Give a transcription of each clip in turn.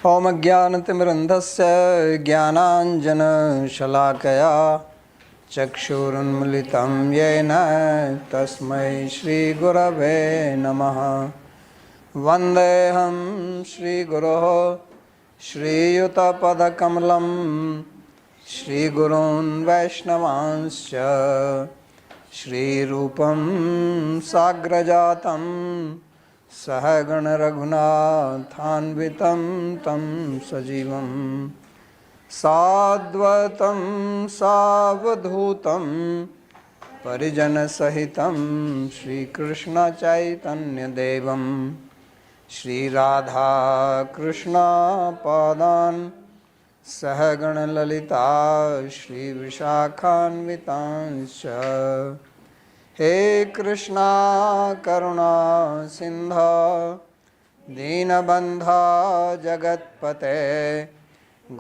ॐ अज्ञानतिमिरन्धस्य ज्ञानाञ्जनशलाकया चक्षुरुन्मिलितं येन तस्मै श्रीगुरवे नमः। वन्देऽहं श्रीगुरोः श्रीयुतपदकमलं श्रीगुरून् वैष्णवांश्च श्रीरूपं साग्रजातं सहगण रघुनाथान्वितं तं सजीवं साद्वतं सावधूतं परिजनसहितं श्रीकृष्णचैतन्यदेवं श्रीराधाकृष्णपादान् सहगण ललिता श्रीविशाखान्वितांश्च। हे कृष्णा करुणा सिंधु दीनबंधो जगत्पते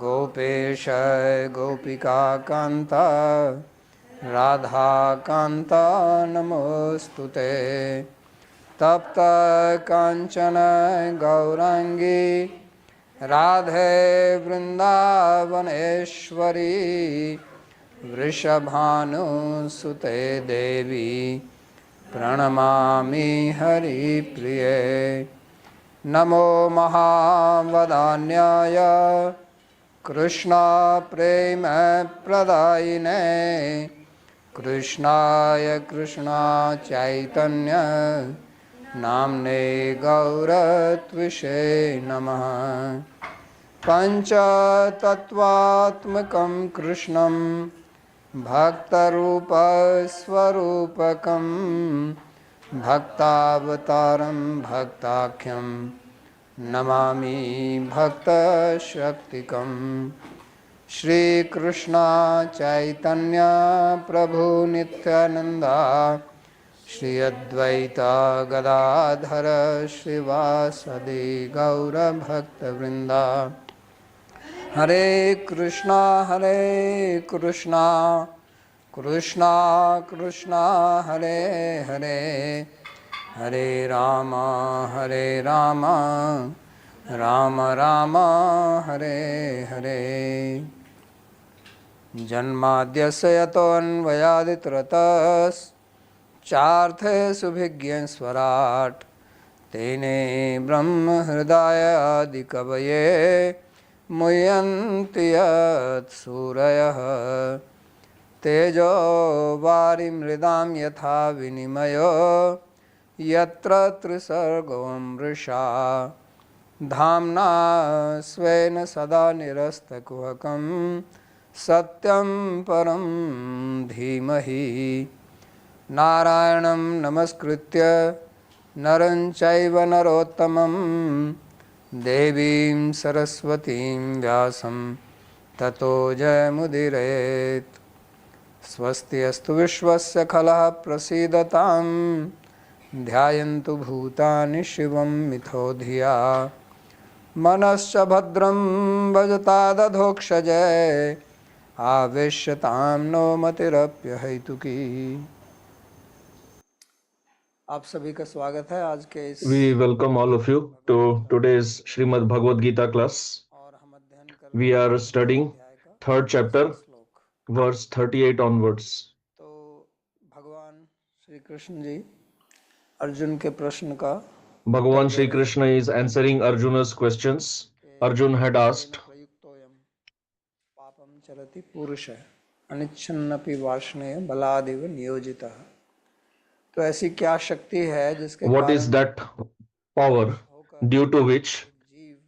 गोपेश गोपिका कांता राधा कांता नमोस्तुते। तप्त कांचन गौरांगी राधे वृंदावनेश्वरी वृषभानुसुते देवी प्रणमामि हरिप्रिये। नमो महावदान्याय कृष्ण प्रेम प्रदायिने कृष्णाय कृष्ण चैतन्य नाम्ने गौरत्विषे नमः। पंचतत्वात्मकं कृष्णं भक्तरूपस्वरूपकं भक्तावतारं भक्ताख्यं नमामि भक्तशक्तिकं। श्रीकृष्ण चैतन्य प्रभु नित्यानंदा श्री अद्वैत गदाधर श्रीवासदि गौरभक्तवृंदा। हरे कृष्णा कृष्णा कृष्णा हरे हरे हरे राम राम राम हरे हरे। जन्माद्यस्य यतोऽन्वयादितरतश्चार्थे सुभिज्ञस्वराट् तेने ब्रह्म हृदय आदिकवये मुह्यन्ति यत्सूरयः। तेजो वारिमृदां यथा विनिमयो यत्र त्रिसर्गो मृषा धाम्ना स्वेन सदा निरस्तकुहकं सत्यं परं धीमहि। नारायणं नमस्कृत्य नरं चैव नरोत्तमं देवीं सरस्वतीं व्यासं ततो जयमुदीरयेत्। स्वस्ति अस्तु विश्वस्य खलः प्रसीदतां ध्यायन्तु भूतानि शिवं मिथो धिया। मनश्च भद्रं भजता दधोक्षजय आवेश्यतां नो मतिरप्यहैतुकी। आप सभी का स्वागत है आज के इस We welcome all of you to today's Srimad Bhagavad-Gita class. We are studying third chapter, verse 38 onwards. तो भगवान श्री कृष्ण जी अर्जुन के प्रश्न का Bhagavan Shri Krishna is answering Arjuna's questions. Arjun had asked, पापम चरति पुरुष अनिच्छन्नपि वार्ष्णेय बलादिव नियोजितः। तो ऐसी क्या शक्ति है जिसके what is that power due to which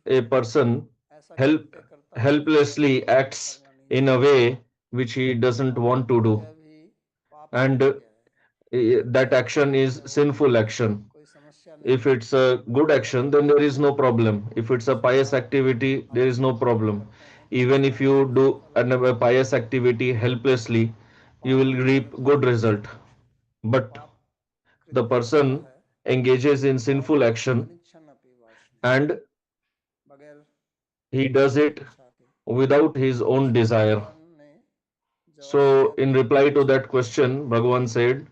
a person helplessly acts in a way which he doesn't want to do, and that action is sinful action. If it's a good action, then there is no problem. If it's a pious activity, there is no problem. Even if you do a pious activity helplessly, you will reap good result. But the person engages in sinful action and he does it without his own desire. So in reply to that question, Bhagavan said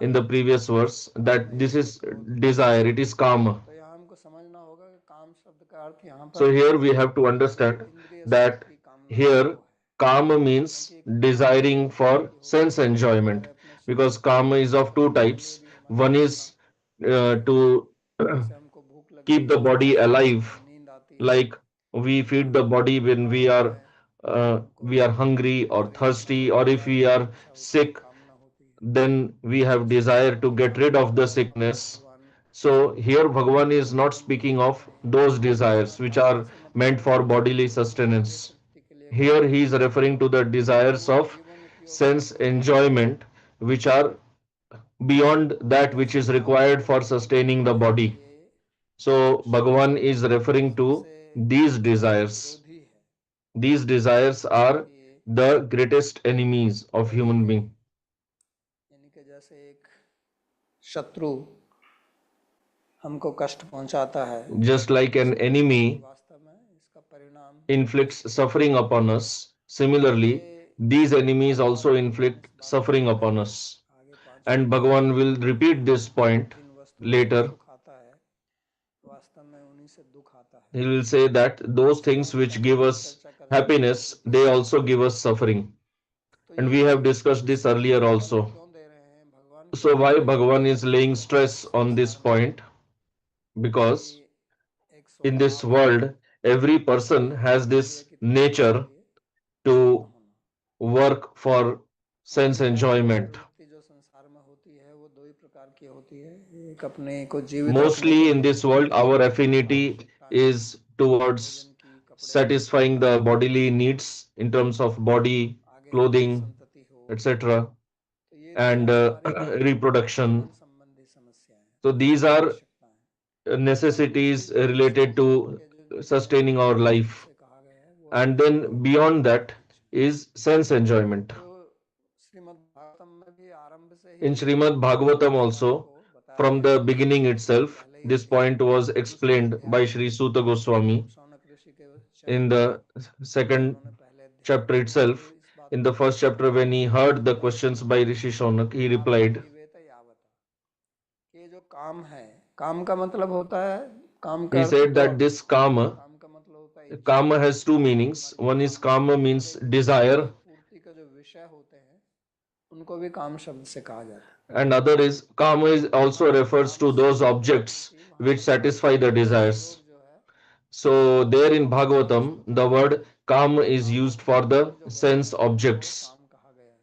in the previous verse that this is desire, it is kama. तो यहाँ हमको समझना होगा कि काम शब्द का अर्थ यहाँ So पर here we have to understand इंद्रिय सुख that की कामना here वो है, karma means क्योंकि desiring कामना for भी होती sense है enjoyment, हमारे अपने because शरीर के karma is of two रखने के लिए types. भी हमारे One को काम is to जैसे हमको भूख लगी keep the है, body प्यास लगी alive, है, नींद आती है, like we feed the body when हमको we are hungry or हमारे इच्छा thirsty, के or if अनुसार we जो are इच्छा होती है sick, कामना होती है, then we have उसी desire प्रकार to की get rid कामना of the हमको sickness. भगवान So here Bhagavan is not जीवन speaking देते of हैं। those यहाँ desires which कामना are से मतलब meant है for bodily इंद्रिय sustenance. तृप्ति के लिए Here कामना, he is referring to the और desires वो of जीवन उपयोगी sense नहीं है, enjoyment, which are beyond तो that which ऐसी is कामना required for sustaining the हमारे body. लिए So Bhagavan सबसे is referring to सबसे these बड़ा desires. विरोधी है, These desires are कि the greatest enemies of वही human है, being. यानी कि जैसे एक शत्रु हमको कष्ट पहुंचाता है, Just like an कि enemy वास्तव में इसका परिणाम inflicts कष्ट है। suffering upon us, ये similarly, these enemies bar bar also भगवान inflict इस बात को suffering upon दोहराएंगे us. आगे पांचवें And अध्याय Bhagavan में, will repeat this point जिन वस्तुओं से later. सुख आता है वास्तव में उन्हीं से दुख आता है। He will say that those क्यों? things which पहले give भी us चर्चा कर चुके हैं happiness, कि they also give us suffering. तो And ये we जो have discussed this इसमें earlier हम बल also. क्यों दे रहे हैं, भगवान So क्यों why बल दे रहे Bhagavan हैं is laying इस stress on this संसार में, point? Because क्योंकि एक in this स्वभाव है world, every person has इंद्रिय this की तृप्ति के nature लिए प्रवृत्त to होना। work for हमारी sense ज्यादातर enjoyment. प्रवृत्ति जो संसार में होती है वो दो ही प्रकार की होती है, एक अपने को जीवित रखने के Mostly in लिए, this world, our affinity आवश्यकताएं, is towards भोजन की, कपड़े की, satisfying the bodily needs in terms of body, आगे हमारी clothing, संतति हो, etc., तो ये and दोनों हमारी reproduction. जीवन संबंधी समस्याएं, So these are आवश्यकताएं। और दूसरी necessities जो related समझ to करके जो जीना sustaining our life. जिसे कहा गया है वो है And then Bhagavad beyond Bhagavad that Gita. is sense enjoyment. तो श्रीमद् भागवतम में भी आरंभ से In ही Srimad Bhagavatam इस बात also, को बताया from गया the है, beginning itself, पहले ही this point was दूसरे explained अध्याय by में Sri Suta जब Goswami शौनक ऋषि के चरण in में the second उन्होंने पहले अध्याय में chapter उनको itself. इस बात In को the first बताया chapter, when he heard the questions by Rishi Shonak, he लाभो replied, जीवेत यावता, ये जो काम है, काम का मतलब होता है, काम का he अर्थ said दो that अर्थ this होता है, kama, काम का मतलब होता है इच्छा, kama has two meanings. हमारी जो One is कामनाएं kama हैं, means हमारे इच्छाओं desire, की पूर्ति का जो विषय होते हैं उनको भी काम शब्द से कहा जाता है। and other is kama is also और refers काम to से those objects क्योंकि which महाभारत में satisfy the काम का desires. प्रयोग जो है So वो there in sense Bhagavatam, the objects, word kama is काम used for उपयोगी the जो वस्तुएं sense हैं उनको objects, काम कहा गया है।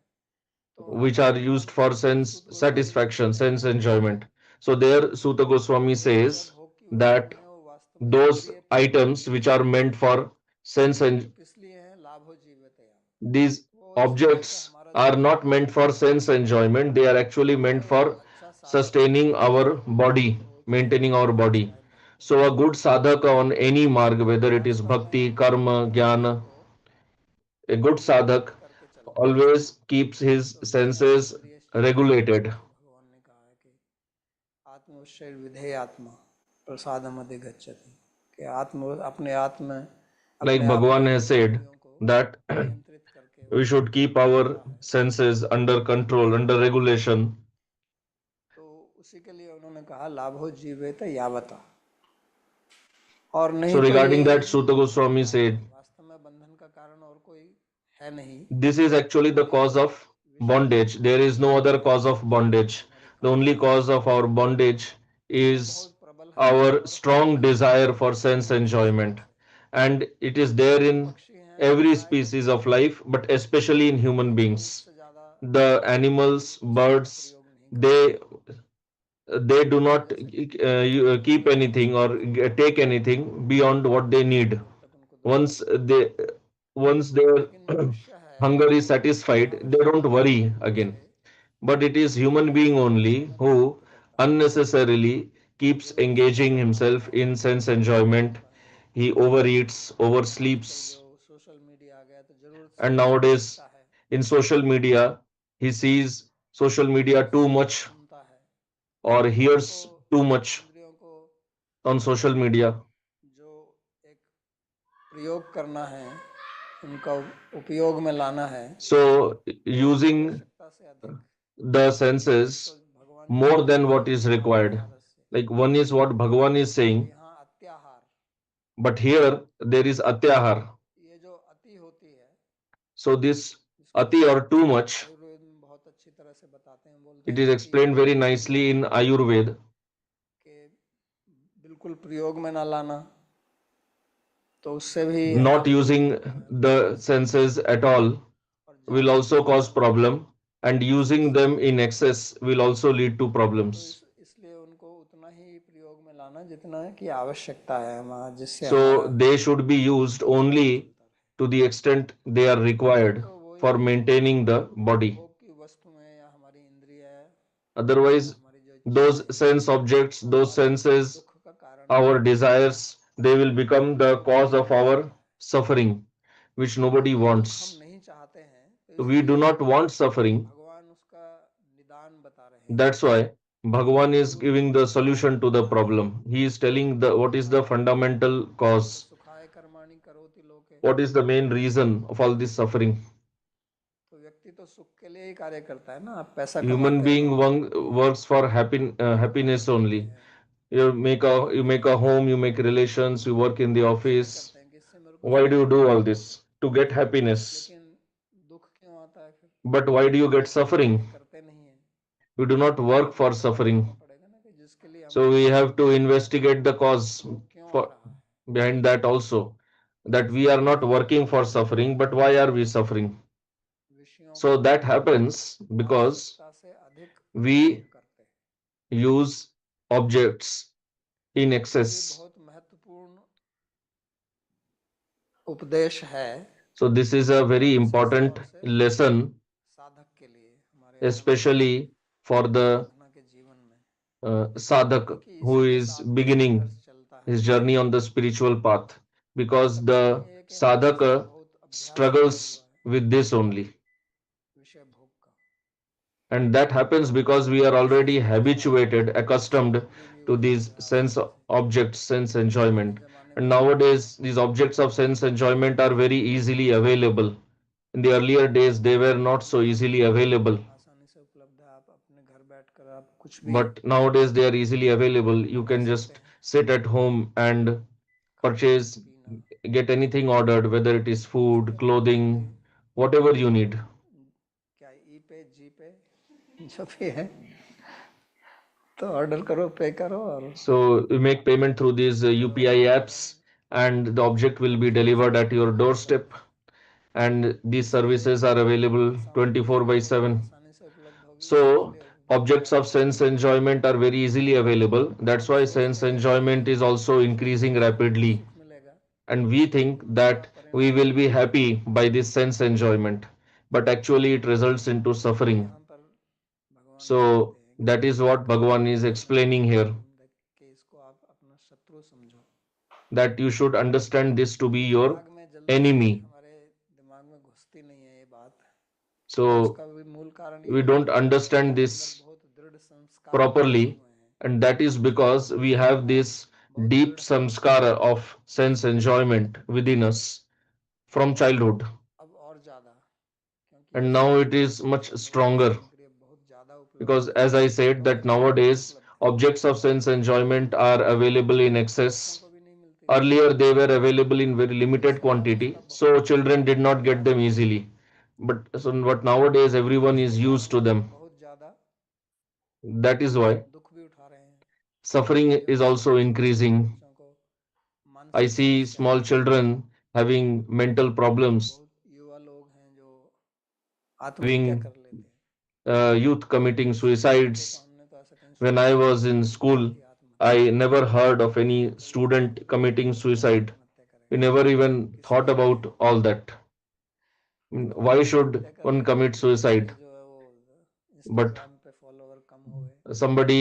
तो which आगे are भगवान used for sense Suta Goswami ji satisfaction, कहते हैं sense enjoyment. So there Suta Goswami ये जो जड़ says भोग की वस्तुएं that हैं वो वास्तव में those इंद्रिय तृप्ति के items लिए which are meant for sense तो and किस लिए है, लाभो जीवित है, these वो इसलिए है कि objects हमारा are जीवन not meant for sense enjoyment, they are actually हमें meant एक for अच्छा साधक sustaining बनना है, our body, वो चाहे maintaining our साधक body. चाहे भक्त, So a good sadhaka on any marg, whether it is वास्तव bhakti, में karma, इंद्रियों jnana, को a good नियंत्रित sadhak करके चलता है। always keeps his तो senses इंद्रिय regulated. जैसे भगवान ने कहा है कि आत्मवशैर विधेय आत्मा प्रसादम अधिगच्छति, कि आत्म अपने आत्म Like अपने आप Bhagavan में has said इंद्रियों को that नियंत्रित करके we वो should keep our चलता है। senses under control, under regulation. तो उसी के लिए उन्होंने कहा लाभो जीवेत यावता, और नहीं So तो regarding ये that, Suta Goswami said, वास्तव में बंधन का कारण और कोई है नहीं, this is actually the ये cause of विषय bondage. There is no other cause of जो bondage. हमारी The only कामनाएं cause हैं of our bondage वो is बहुत प्रबल है our और strong प्रबल है desire for sense विशेषता enjoyment. से। And it is there पशु in पक्षी हैं, every गाय species बकरी of हैं, life, but especially in human ये beings. उससे ज़्यादा The animals, उसका birds, प्रयोग नहीं करते, they do not जैसे keep जानवर हैं anything or take anything beyond what they need. जब तक उनको Once दुखापत नहीं they होती, once their लेकिन मनुष्य है hunger is जो satisfied, they don't आवश्यकताओं worry की वजह again. से But it is human being वास्तव only में who प्राप्त करता है, unnecessarily keeps केवल उसको engaging करना himself होता है, in sense करना enjoyment. होता है। He overeats, आजकल जो oversleeps, सोशल मीडिया आ गया तो जरूरत से and ज्यादा nowadays देखता है, in social media, he sees social media जरूरत too से ज्यादा much सुनता है, or इंद्रियों को hears too much इंद्रियों को on social media. जो एक प्रयोग करना है, उनका उपयोग में लाना है, So वो using आवश्यकता से अधिक, the एक तो senses भगवान जी more than कहते what हैं is आहार required. विहार से, Like one is what Bhagavan is और saying, यहाँ अत्याहार, But here there is atyahar. ये जो अति होती है, So this इसको ati or too much, Ayurveda में बहुत अच्छी तरह से बताते हैं, बोलते it हैं is अति explained very nicely in Ayurveda. के बिल्कुल प्रयोग में ना लाना, तो उससे भी Not हमारी using the senses at all और will ज्यादा also cause problem, and using them in excess will also lead to तो problems. इसलिए उनको उतना ही प्रयोग में लाना जितना की आवश्यकता है हमारा, जिससे So हमारा they should be used only चलता रहे। to the extent they are नहीं required तो वही for maintaining the body. भोग की वस्तु में या हमारी इंद्रिय है या Otherwise, हमारी जो those इच्छाएं हैं, sense objects, वो those हमारे senses, दुख का कारण our बनती है। desires, they will become the cause of our suffering, which nobody जो दुख हम wants. नहीं चाहते हैं, तो We do इसलिए not want suffering. भगवान उसका निदान बता रहे हैं, That's why Bhagavan is मूल giving the कारण solution to the बता रहे हैं। problem. He is telling the what is the fundamental तो cause, सुखाय कर्माणि करोति लोके, what is the main reason of all this suffering. तो व्यक्ति तो सुख के लिए ही कार्य करता है ना, आप पैसा Human कमाते हो, being works for घर happiness लेते only. हैं, You make a home, you make relations, you work in the इसलिए office. करते हैं कि इससे मेरे को Why सुख do you do मिले, all this? To get happiness. लेकिन दुख क्यों आता है फिर? But why do you get सुख के लिए suffering? करते नहीं है। You do not work तो for पता करना suffering. पड़ेगा ना कि जिसके लिए हम So we करते have हैं to investigate the cause वो क्यों आ for रहा है। behind that also. That we इसलिए are हम not नहीं working for suffering, but why are we suffering? विषयों So को that happens because आवश्यकता से अधिक we प्रयोग करते। use objects in तो ये excess. बहुत महत्वपूर्ण उपदेश है, So this is a very wishes important तौर से lesson, साधक के लिए, हमारे especially for the साधना के जीवन में, sadhak क्योंकि who इसी के is साथ वो संघर्ष beginning चलता है। his journey on the spiritual path, because सबका the नहीं है कि हमारा इसमें sadhaka बहुत अभ्यास किया struggles हुआ है with this only. विषय भोग का, And that happens because we are wishes already तौर से habituated, accustomed सामग्री भी to उपलब्ध these है sense आसानी से। objects, sense पुराने enjoyment. जमाने And में तो nowadays, these objects of sense enjoyment are very easily available. In the earlier days, they were not so easily available. आसानी से उपलब्ध है, आप अपने घर बैठकर आप कुछ भी But nowadays, they are easily available. You मंगा can सकते just हैं, sit at home and खाना purchase, पीना, get anything ordered, whether it is food, इसलिए लोग अभी clothing, whatever you need. क्या ई पे जी पे जो भी है, तो ऑर्डर करो, पे करो और So you make payment through these तुरंत UPI आ जाएगा। apps, and the object will be delivered at your doorstep. And these इसलिए services are available सामग्री 24 भी by बहुत 7. आसानी से उपलब्ध होगी, So इसलिए objects of sense enjoyment are very easily available. That's हम why सोचते sense हैं कि enjoyment is also increasing इससे हमको rapidly. सुख मिलेगा, And we think उसका that we परिणाम will be happy by this sense enjoyment. But actually it results into इसलिए suffering. यहाँ पर भगवान So बताते हैं कि that is what Bhagavan is explaining here. कि इसको आप अपना शत्रु समझो। That you should understand this to be your दिमाग में जल्दी से enemy. हमारे दिमाग में घुसती नहीं है ये बात, और So उसका भी मूल कारण we ये है don't कि understand हमारे अंदर this बहुत दृढ़ संस्कार पड़े properly, हुए हैं, and that is because we have this बहुत deep दृढ़ संस्कार samskara of sense enjoyment within us from childhood, अब और ज़्यादा, क्योंकि and now आजकल it is much भौतिक stronger, सामग्री बहुत ज़्यादा उपलब्ध because है, as I said that बहुत आसानी से nowadays उपलब्ध है, objects of sense enjoyment are available in बच्चों excess. को भी नहीं मिलती है, Earlier they were available in very तो limited इसलिए हम उसका quantity, बहुत so children did not get अभ्यास them करते easily. हैं, But nowadays everyone इसके is कारण used to them. बहुत ज़्यादा That is why दुख भी उठा रहे हैं। suffering ये जो is छोटे also बच्चे हैं, जिन increasing. बच्चों को I मानसिक see समस्याएं small हैं, children having mental problems, बहुत युवा लोग हैं जो आत्महत्या having कर लेते हैं, youth committing तो स्कूलों में थे तो suicides. हमने तो ऐसा कहीं When सुना I नहीं was in कि school, व्यक्ति आत्महत्या I करे, never heard of any तो ये बात student committing क्यों suicide. आत्महत्या We करेगा, never even किस thought लिए करें, about all that. तो Why should आत्महत्या one करते हैं commit कि उसके suicide? जो है वो But इंस्टाग्राम पे फॉलोवर कम हो गए, somebody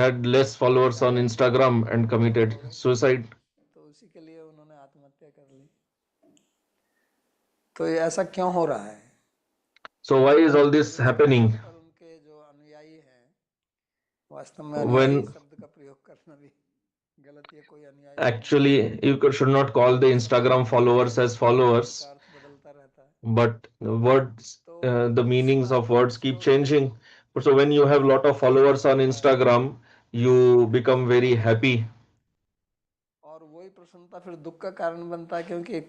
had less followers on Instagram and follower come committed हो गए, suicide. तो उसी के लिए उन्होंने आत्महत्या कर ली। तो ये ऐसा क्यों हो रहा है? So why is all this इस स्थान happening? पर उनके जो अनुयायी हैं, वास्तव में अनुयायी When शब्द का प्रयोग करना भी गलत, ये कोई अनुयायी नहीं है, actually you should not call the समय Instagram समय followers के as साथ इसका followers, अर्थ बदलता रहता है। but words, तो the इस meanings बात of को words keep सोच के changing. So when you have lot of ये followers दुख on होता है, Instagram, you become very और happy. और वही प्रसन्नता फिर दुख का कारण बनता है, क्योंकि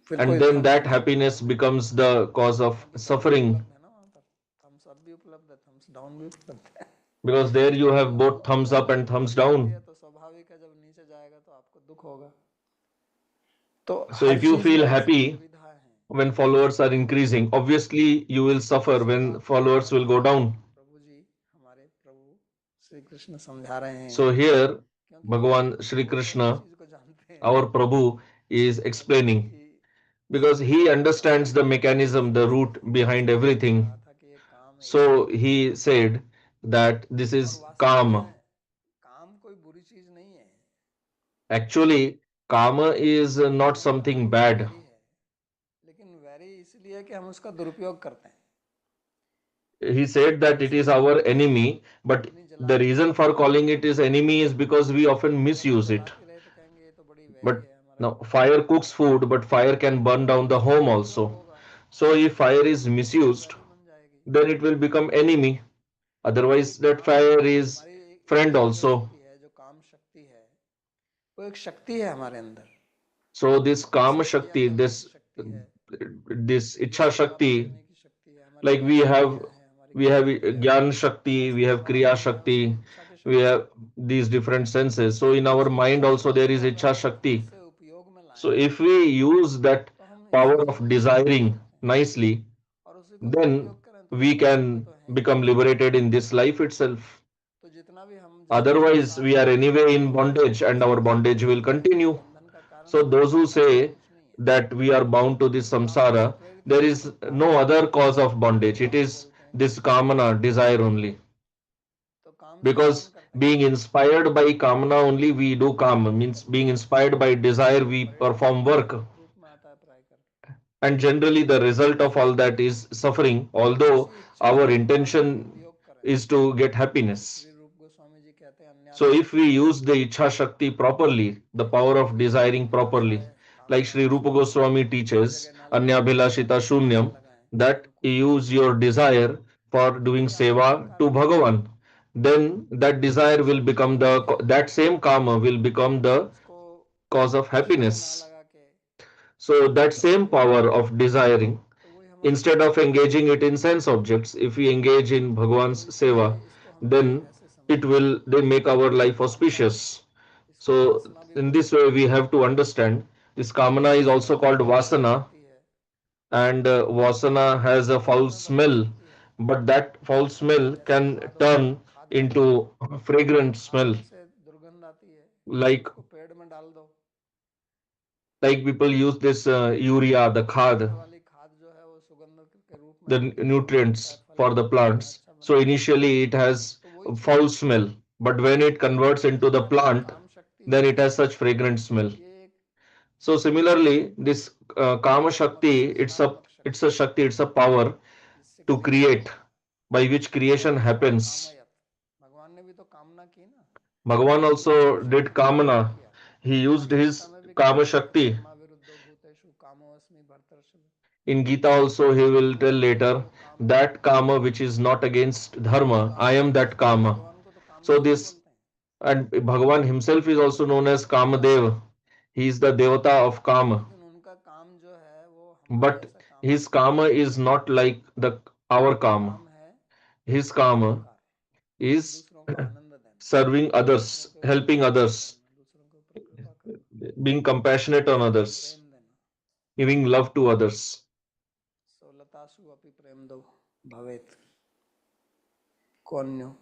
फिर and कोई then थम्स that अप नहीं happiness मिलता। becomes the cause of क्योंकि दोनों suffering, उपलब्ध है ना वहाँ पर, थम्स अप भी उपलब्ध है, थम्स डाउन भी उपलब्ध है। because there you have both तो thumbs जब up and ऊपर thumbs मिलती down. है तो स्वाभाविक है, जब नीचे जाएगा तो आपको दुख होगा। तो So हर if you चीज में feel ऐसी happy दुविधा है। when followers are increasing, obviously you will suffer इसी when बात को followers will go down. प्रभु जी, हमारे प्रभु श्री कृष्ण समझा रहे So हैं, here क्योंकि Bhagavan Shri वो तो हर Krishna, चीज को जानते हैं। our Prabhu, is Prabhu explaining ji because सबको he जानता है। understands the mechanism, the root behind इसलिए उन्होंने everything. कहा था कि ये काम है, ये So काम है। he said that this और is वास्तव karma. में काम कोई बुरी चीज नहीं है। Actually, karma is not काम हमारा something मित्र bad. वैरी है, लेकिन वैरी इसलिए कि हम उसका दुरुपयोग करते हैं। He said that it जैसे is कि our enemy, but अग्नि the जलाते reason हैं, for calling it is enemy is because we often अगर वो misuse it. जलाते रहे तो कहेंगे ये तो बड़ी वैरी But है, हमारा now मित्र है। fire cooks food, but fire can burn down the उसका home दुरुपयोग also. होगा So if fire is तो वो misused, वैरी बन जाएगी। then it will become enemy. तो ये Otherwise, that काम fire जो is हमारी friend इच्छा जो also. शक्ति है, जो काम शक्ति है, वो एक शक्ति है हमारे अंदर। So this जैसे Kama क्रिया Shakti, करने की this शक्ति है, this Ichha ज्ञान प्राप्त Shakti, करने की शक्ति है, हमारे like पास इंद्रियां हैं, हमारी we have कर्म क्रिया है, Gyan Shakti, we ऐसे have हमारा Kriya मन है, उसमें Shakti, इच्छा की we शक्ति है। have these different senses. So in तो our उस mind इच्छा also there शक्ति is को अगर Ichha हम ठीक Shakti. से उपयोग में So लाएं if we use that तो हम इस power जीवन of को सुखी बना desiring सकते हैं, nicely, और उसी को then दुरुपयोग करें तो फिर we हम दुख में can तो हैं ही। become liberated in this life itself. तो जितना भी हम जिसको Otherwise, संसार we are कहते anyway हैं, in bondage and our संसार bondage will जो है वो continue. बंधन का कारण So है, those who मुक्ति का कारण say कुछ नहीं है। that we are bound to this तो काम से samsara, प्रेरित there होकर is जो काम no other करते हैं cause of bondage. उसको It हम is बोलते हैं this काम। kamana, desire only. तो काम से ही काम Because करते हैं। being inspired by kamana only we do kama, means being inspired by desire we परिणाम perform work. रूप में आता है पराय कर। And generally the result of all that is suffering, तो although उसी इच्छा our शक्ति को अगर हम intention उपयोग करें, is to get जैसे happiness. श्री रूप गोस्वामी जी कहते हैं So अन्याभिलाष if we use the शून्यम, Ichha Shakti properly, the power of desiring properly, अन्याभिलाषाय like Sri कामनाय Rupa शून्यम, Goswami her teaches, जगह न लगाएं, Anyabhilashita कहीं न Shunyam, लगाएं, that बिल्कुल you भी use your desire for तो doing ये अमंगल का seva to कारण बनता है। Bhagavan, then that desire will शक्ति become होती the, है, that same karma will become the उसको cause of ठीक से ना happiness. लगा के So that गलत same उपयोग करें power of desiring, तो वही हमारा instead दुख of देगा। engaging it in sense objects, if we engage in तो Bhagavan's इसलिए seva, इसको हमें then ऐसे it समझना will चाहिए। they make our life कामना, auspicious. इसको So वासना भी in this बोलते way हैं। we have to understand this kamana is वासना also जो called पाप की vasana, शक्ति है, and vasana has a पाप foul में बनती smell, शक्ति है। but that foul smell जैसे can खाद होता है, turn खाद बनाते हैं, into fragrant खाद smell, में से दुर्गंध आती है, like उसको पेड़ में डाल दो। people use this urea, the दुर्गंध khad, वाली खाद जो है वो सुगंध के रूप में the आती है, वो लगता है nutrients फल for the फूल में plants. अच्छा So बनाती है। initially it has तो वही a चीज foul smell, but when it converts into the जो हमारी plant, काम शक्ति then है, it has such fragrant smell. ये एक So similarly, this Kama सकारात्मक Shakti, सकारात्मक it's a शक्ति है, Shakti, it's a power जिससे to क्रिया होती create, है। by which जैसे creation भगवान happens. कामयत, भगवान ने भी तो कामना की ना, Bhagavan इच्छा also did शक्ति का उपयोग Kamana. किया। He used आगे गीता his में भी Kama कहते हैं कि Shakti. धर्मा विरुद्धो भूतेषु कामो अस्मि भर्तर्षभ। In Gita also he will tell धर्म विरुद्ध later जो काम है, that Kama which is not against वो Dharma, I काम है, am that इसलिए Kama. भगवान को तो So कामदेव भी this, बोलते हैं। and Bhagavan himself is also known as Kamadev. He is the Devata of Kama. लेकिन उनका काम जो है वो हमारे But जैसा काम his नहीं है। Kama is not like the our उनका Kama. काम है His Kama परोपकार, is दूसरों को आनंद देना, serving दूसरों others, के ऊपर helping अनुग्रह others, करना, दूसरों के ऊपर कृपा करना, being compassionate on दूसरों को others, प्रेम देना। giving love to others. सोलतासु अपि प्रेम दो भवेत, कौन्यो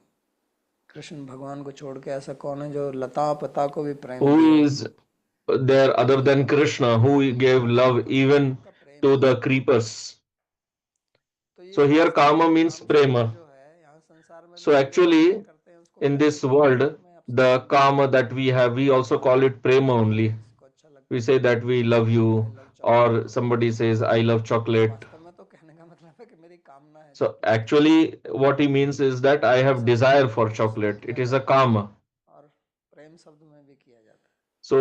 कृष्ण भगवान को छोड़ के ऐसा कौन है जो लता पता को भी प्रेम दिए। Who is there other than Krishna who gave love तो वो even सबका प्रेम to ही the है। creepers? तो ये So here वास्तव Kama में means काम शक्ति prema. जो है, यहाँ संसार में भी So हम जो अर्पण actually करते हैं उसको in प्रेम this कहते हैं, world, मैं आपसे the प्रेम करता Kama हूँ। that we have, we also call it prema only. किसी को अच्छा We लगता है say that we love I you, love or chocolate, somebody says I love तो chocolate. वास्तव में तो कहने का मतलब है कि मेरी कामना है So चॉकलेट की। actually what he means is that I काम have शब्द में desire भी for उसको chocolate. किया It is a जाता है Kama. और प्रेम शब्द में भी किया जाता है। So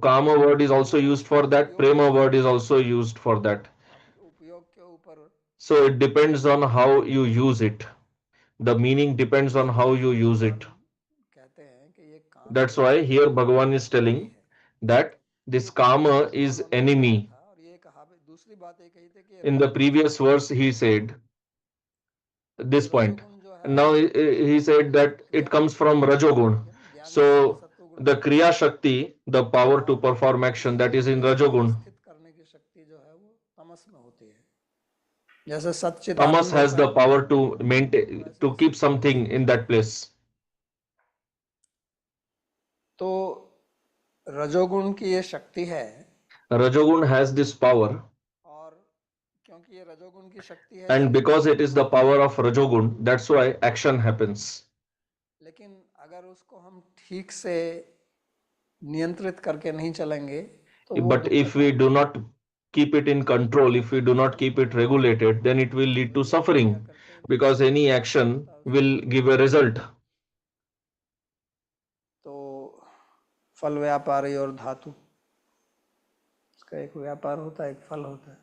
Kama word is तो also वो used उसके for that. उपयोग Prema पे word है, is also used for that. आपके उपयोग के ऊपर So it depends on निर्भर how करता you है। use it. The meaning depends on how इसलिए you use भगवान it. कहते हैं कि ये काम That's जो why है here वो Bhagavan is वैरी telling है। that this जो कि karma कृष्ण is भगवान ने बताया enemy. था। और ये कहा, दूसरी बात ये कही थी कि In the previous verse, he said this point. रजोगुण जो है Now he said that it ज्ञान comes की from शक्ति है, Rajogun. लेकिन ज्ञान की शक्ति So सत्वगुण the में है। Kriya Shakti, the power to और perform उस action, that is in क्रिया को Rajogun. स्थित करने की शक्ति जो है वो तमस में होती है। जैसे Tamas सच्चिदानंद has होता the है power ब्रह्म, to तो maintain, वैसे to ही keep सत्व को something स्थित in करने that की place. शक्ति। तो रजोगुण की ये शक्ति है। Rajogun has this power, और क्योंकि ये रजोगुण की शक्ति है and इसलिए because कर्म it is the होता है। power of Rajogun, that's why action happens. लेकिन अगर उसको हम ठीक से नियंत्रित करके नहीं चलेंगे तो वो But दुख का if we कारण do बनता not है। keep it in control, if we do not चल keep it पड़ते हैं, regulated, then it will lead कोई to भी हम क्रिया suffering, करते हैं तो because उसका any परिणाम action होता है, उसका will फल give होता a है। result. तो फल व्यापारी और धातु, इसका एक व्यापार होता है, एक फल होता है।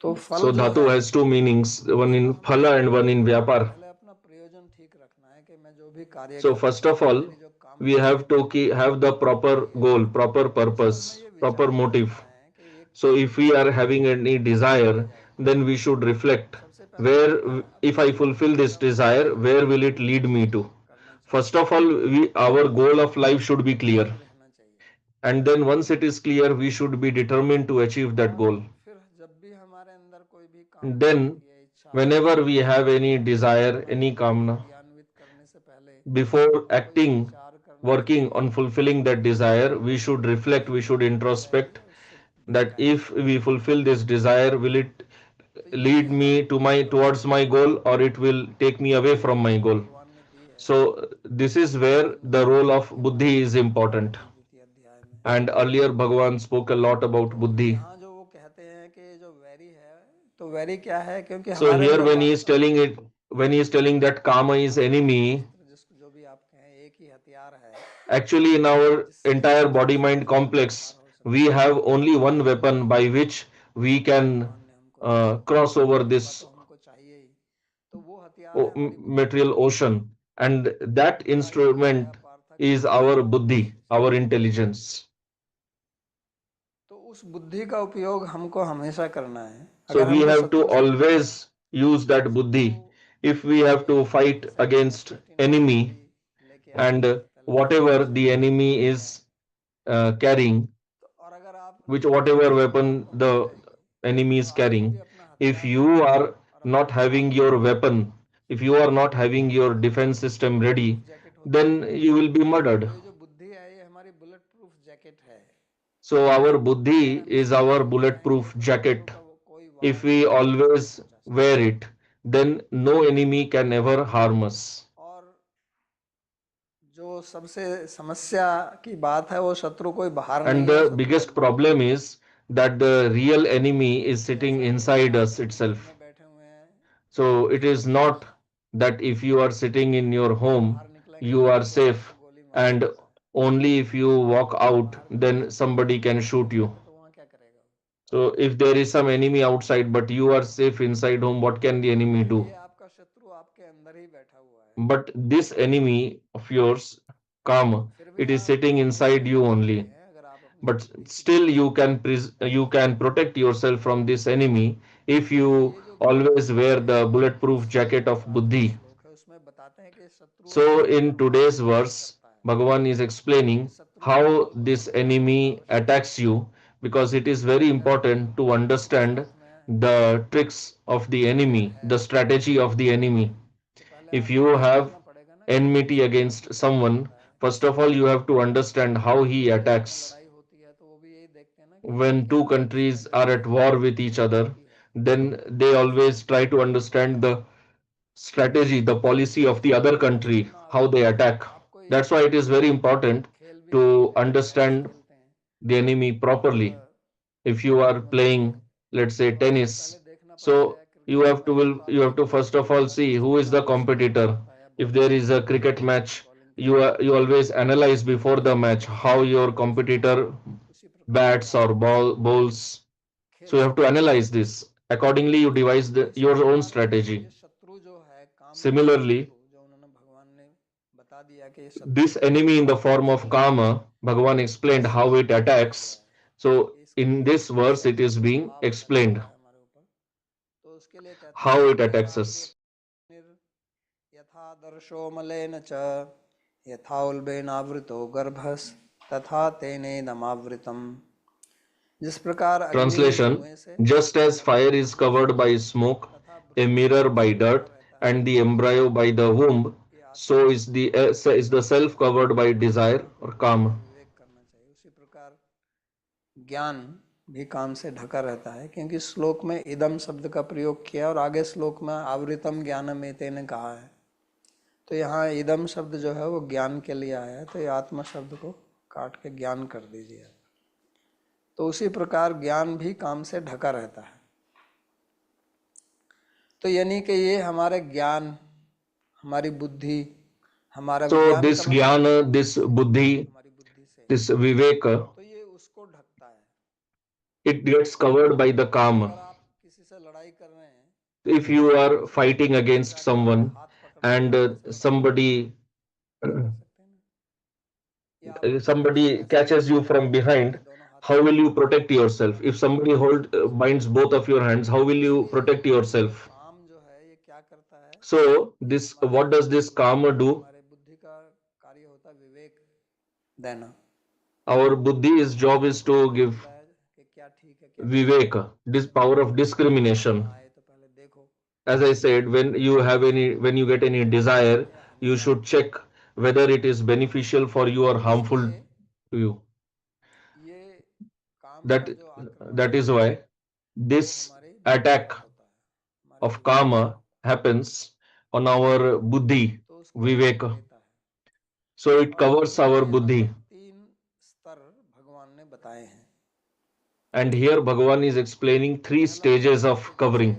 तो फल So जो dhatu है has two meanings, one उसको in हमें phala and ठीक one in रखना है। vyapar. पहले अपना प्रयोजन ठीक रखना है कि मैं जो भी कार्य So कर रहा first हूँ, of all, मेरी जो we कामना है have to have the वो proper क्या है, goal, proper उसमें हमें purpose, ये proper विचार करना motive. है कि ये So क्यों if we मुझे are having any दिया desire, जा रहा है। then we should reflect सबसे पहले तो where, हमें if अपने I जो fulfill this मेरा desire, उद्देश्य where है will it वो lead me निश्चित to? करना First चाहिए, of all, our goal of life should be clear. ठीक रहना चाहिए। And then once it is clear, we should be determined to achieve that और goal. फिर जब भी हमारे अंदर कोई भी कामना Then, आती है, इच्छा आती है, whenever we तो have any उसको desire, any पूर्णतः kamna, क्रियान्वित करने से पहले before हमको ये acting, विचार करना working चाहिए on fulfilling that कि desire, we ये should मेरे reflect, we लक्ष्य should की ओर ले जाएगी introspect या उससे that भटकाएगी। if we fulfill this desire, will it तो ये lead me हमारी to मूल my जो towards my कामना goal, है, or it will take me away from ये my जो goal? भगवान ने दी है So this is where the role of Bhagavad Gita buddhi में is important. द्वितीय द्वितीय अध्याय में। And earlier Bhagavan spoke a lot about तो buddhi. यहाँ जो वो कहते हैं कि जो वैरी है, तो वैरी क्या है, क्योंकि So हमारे here अंदर when he is वास्तव telling में it, when he is telling that karma is अस्त्र enemy, शस्त्र जिसको जो भी आप कहें एक ही हथियार है actually in our जिससे हम entire दूसरे body से mind निजात complex, पार हो we सकते हैं, have only one वो weapon by which we जो can भगवान ने हमको दिया है। cross over कृपा this तो हमको चाहिए ही, तो वो हथियार है हमारी बुद्धि। material ocean, and that Gita ये बताया instrument पार्थ कि is बुद्धि our योगे buddhi, मनुष्य। our intelligence. तो उस बुद्धि का उपयोग हमको हमेशा करना है। So अगर we हमको have to शत्रु से लड़ना है, always use that शत्रु buddhi. If we have के to लिए हमको fight defence against capacity enemy, naturally लेके आनी and चाहिए, पहले शत्रु whatever से the लड़ना enemy सीखना है। is carrying, तो और अगर आप which लड़ने whatever के लिए weapon आपको मिल the जाएगी enemy तो is आपको भी carrying, अपना if हथियार you निकालना are है और not अपने आप having को your weapon, if you are not having your defense system bullet proof ready, jacket होती है then ना। you will be तो murdered. ये जो बुद्धि है ये हमारी बुलेट प्रूफ जैकेट है। So our अगर buddhi हम is इसको our पहनते रहेंगे bulletproof तो शत्रु jacket. का वो कोई If वार we हमें नुकसान नहीं always पहुंचा सकता। wear it, then no enemy can ever harm us. और जो सबसे समस्या की बात है वो शत्रु कोई बाहर नहीं And है, the शत्रु biggest अंदर बैठा problem हुआ है। is that the real enemy is कोई sitting ऐसा नहीं है कि inside आप us अपने घर itself. में बैठे हुए हैं So और it is सुरक्षित not हैं, that if you are sitting in your home, बाहर निकलेंगे you are तभी कोई आपको safe, गोली मार and सकता है। only if you walk और out, बाहर कोई then शत्रु है somebody नहीं can आपके shoot घर you. में, तो वहाँ क्या करेगा। So if there is some enemy outside, but you are safe inside home, what can the enemy लेकिन do? ये आपका शत्रु आपके अंदर ही बैठा हुआ है। But this enemy of yours, karma, फिर भी it is आप sitting अपनी inside you रक्षा कर रहे only. हैं अगर आप अपनी But बुद्धि की still रक्षा you कर रहे can हैं। you can protect yourself from this enemy if तो you ये जो always wear Bhagavad Gita the में bulletproof 20वें jacket of पार्ट का buddhi. श्लोक है उसमें बताते हैं कि शत्रु So हमको in परमार्थ today's में कैसे verse, करता है, Bhagavan is क्योंकि explaining शत्रु के लिए how हमको this समझना बहुत enemy आवश्यक है। attacks you, because it is very अगर हम important to इसके understand साथ में the tricks of the वैर enemy, है, the strategy of the enemy. तो पहले If आपको you ये have जानना पड़ेगा ना कि वो enmity शत्रु against कैसे someone, करता है। first of all you have to understand how दो he देशों में attacks. लड़ाई होती है तो वो भी यही देखते हैं ना कि वो When क्या two countries are strategy at है, war with each क्या other, नीति है, then they उसको always try to understand the strategy, the policy of the other वो country, समझना how they आवश्यक है। attack. आप कोई That's why it is very important खेल भी to खेलते हैं, टेनिस understand खेलते हैं, the enemy और properly. If you are badminton खेलते playing, हैं, let's say तो आपको पहले tennis, देखना पड़ता so है। क्रिकेट में पहले तो आप you have to देखते हैं first कि of all बल्ला see किस who is the प्रकार से चलाना competitor. होता है, If बॉलिंग there किस is a प्रकार से cricket करनी है, match, बॉलिंग किस प्रकार you से always करनी है, analyze before the batting match किस how प्रकार से your करनी चाहिए, competitor उसी प्रकार से bats आप or bowls. खेल So you have to सकते हैं। analyze this. Accordingly, you devise तो इसी your own प्रकार ये strategy. शत्रु जो है, काम रूपी Similarly, शत्रु जो उन्होंने भगवान ने बता दिया कि ये शत्रु this है, enemy in the ये form कैसे of करता है, karma, Bhagavan explained कैसे how it बनाया गया attacks. है। So कि इसका in this verse, कैसे it is being प्रभाव explained डालता है हमारे ऊपर। तो उसके लिए कहते how हैं it कि attacks यथा us. यथा दर्शो मलेन च यथा उल्बेनावृतो गर्भस् तथा तेनेदमावृतम। जिस प्रकार अग्नि Translation: धुएं से just as ढका fire is रहता है covered by smoke, तथा a भ्रूण mirror गर्भ by से ढका dirt, रहता है, and the embryo by the womb, ये so आत्मा is the self covered by desire or हमें kama. विवेक करना चाहिए। उसी प्रकार ज्ञान भी काम से ढका रहता है, क्योंकि श्लोक में इदम शब्द का प्रयोग किया और आगे श्लोक में आवृतम ज्ञानम एते ने कहा है। तो यहाँ इदम शब्द जो है वो ज्ञान के लिए आया है, तो ये आत्मा शब्द को काट के ज्ञान कर दीजिए। तो उसी प्रकार ज्ञान भी काम से ढका रहता है। तो यानी कि ये हमारे ज्ञान, हमारी बुद्धि, हमारा So ज्ञान का this मतलब jnana, बुद्धि this से, buddhi, हमारी बुद्धि से, this viveka, तो ये उसको ढकता है। it gets covered by the kama. अगर आप किसी से लड़ाई कर रहे हैं If you तो are किसी के fighting पीछे से against जाके आपका someone हाथ पकड़ के and काटने से बचाना है, somebody नहीं कर सकते ना। या आप somebody ऐसे catches you पकड़ from लेंगे behind, कि दोनों हाथ how में will नहीं you आएंगे, protect yourself? If somebody hold नहीं कर सकते। binds both of your hands, how will तो you इसलिए protect ये yourself? काम जो है ये क्या करता है, So ये this, हमारे what does this karma do? हमारे बुद्धि का कार्य होता है विवेक देना। Our buddhi's job is वो to give बताता है कि क्या ठीक है क्या गलत है, viveka, this जैसे मान power of लीजिए कोई भावना discrimination. आए तो पहले देखो As I कि said, when you ये have any, when you get any अच्छा desire, है या you हल्का should है। check whether it is beneficial for you or तो harmful इसलिए to you. ये काम का That जो आक्रमण that है is why वो this हमारी बुद्धि attack पर होता है, हमारे of विवेक पर। karma happens on our buddhi, तो उसको ढक viveka. लेता है। So it और covers ढकने our के यहाँ पर buddhi. 3 स्तर भगवान ने बताए हैं। And here Bhagavan is explaining three पहला तो stages ये है of कि जैसे covering.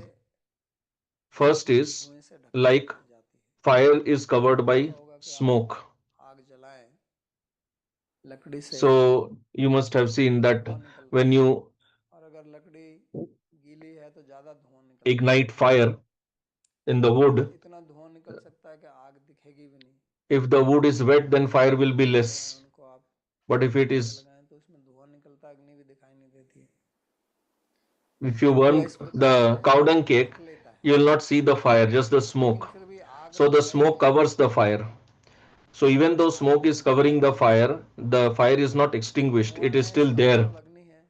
First अग्नि is धुएं से ढक दी like जाती है। fire is आपने covered देखा by होगा कि आप smoke. आग जलाएं लकड़ी से So you must have seen तो that धुआं निकलता when है, you और अगर लकड़ी गीली है तो ज़्यादा धुआं निकलता है। ignite fire in the तो wood, इतना धुआं निकल सकता है कि आग दिखेगी भी नहीं। if the wood is wet, then fire will be जो है less. उनको आप But if it आग is, लगाएं तो उसमें धुआं निकलता है, अग्नि भी दिखाई नहीं देती है। if you तो burn इस प्रकार से the cow dung cake, ढक लेता है, you will not see the fire, just the लेकिन smoke. फिर भी आग So the जो है smoke covers the fire. So even though smoke is covering the fire is not extinguished, धुआं it is है still इसका there. मतलब अग्नि है।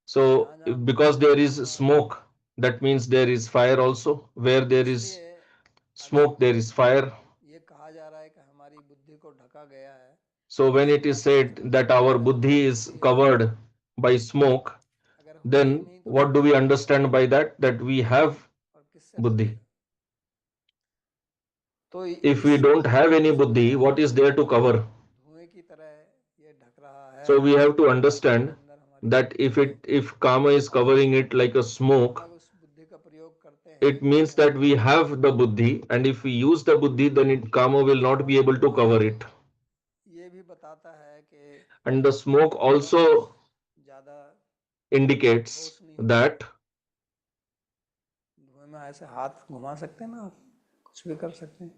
So जहाँ जहाँ because धुआं there है is वहाँ smoke, that means there is fire also. Where तो there is इसलिए अगर smoke, there is fire. ये कहा जा रहा है कि हमारी बुद्धि को ढका गया है, So तो when इसका it is तात्पर्य said समझिए that कि our अगर buddhi हमारी is बुद्धि covered by smoke, अगर होगी then नहीं तो what do we ढकेगा क्या, understand by that? That we have और किससे buddhi. ढकेगा। तो If इस we don't have any उसको buddhi, बताया what कि is there to धुएं cover? धुएं की तरह ये ढक रहा है So we have to हमारे understand अंदर हमारी that बुद्धि को। if karma is covering it like a तो हम smoke, लोग उस बुद्धि का प्रयोग करते हैं it क्योंकि means that हमारे we अंदर have the buddhi, and if we use the buddhi, then karma will not और be able to cover it. ये भी बताता है कि And the smoke बस also ज़्यादा indicates ठोस नहीं होना that चाहिए। धुएं में ऐसे हाथ घुमा सकते हैं ना आप, कुछ भी कर सकते हैं।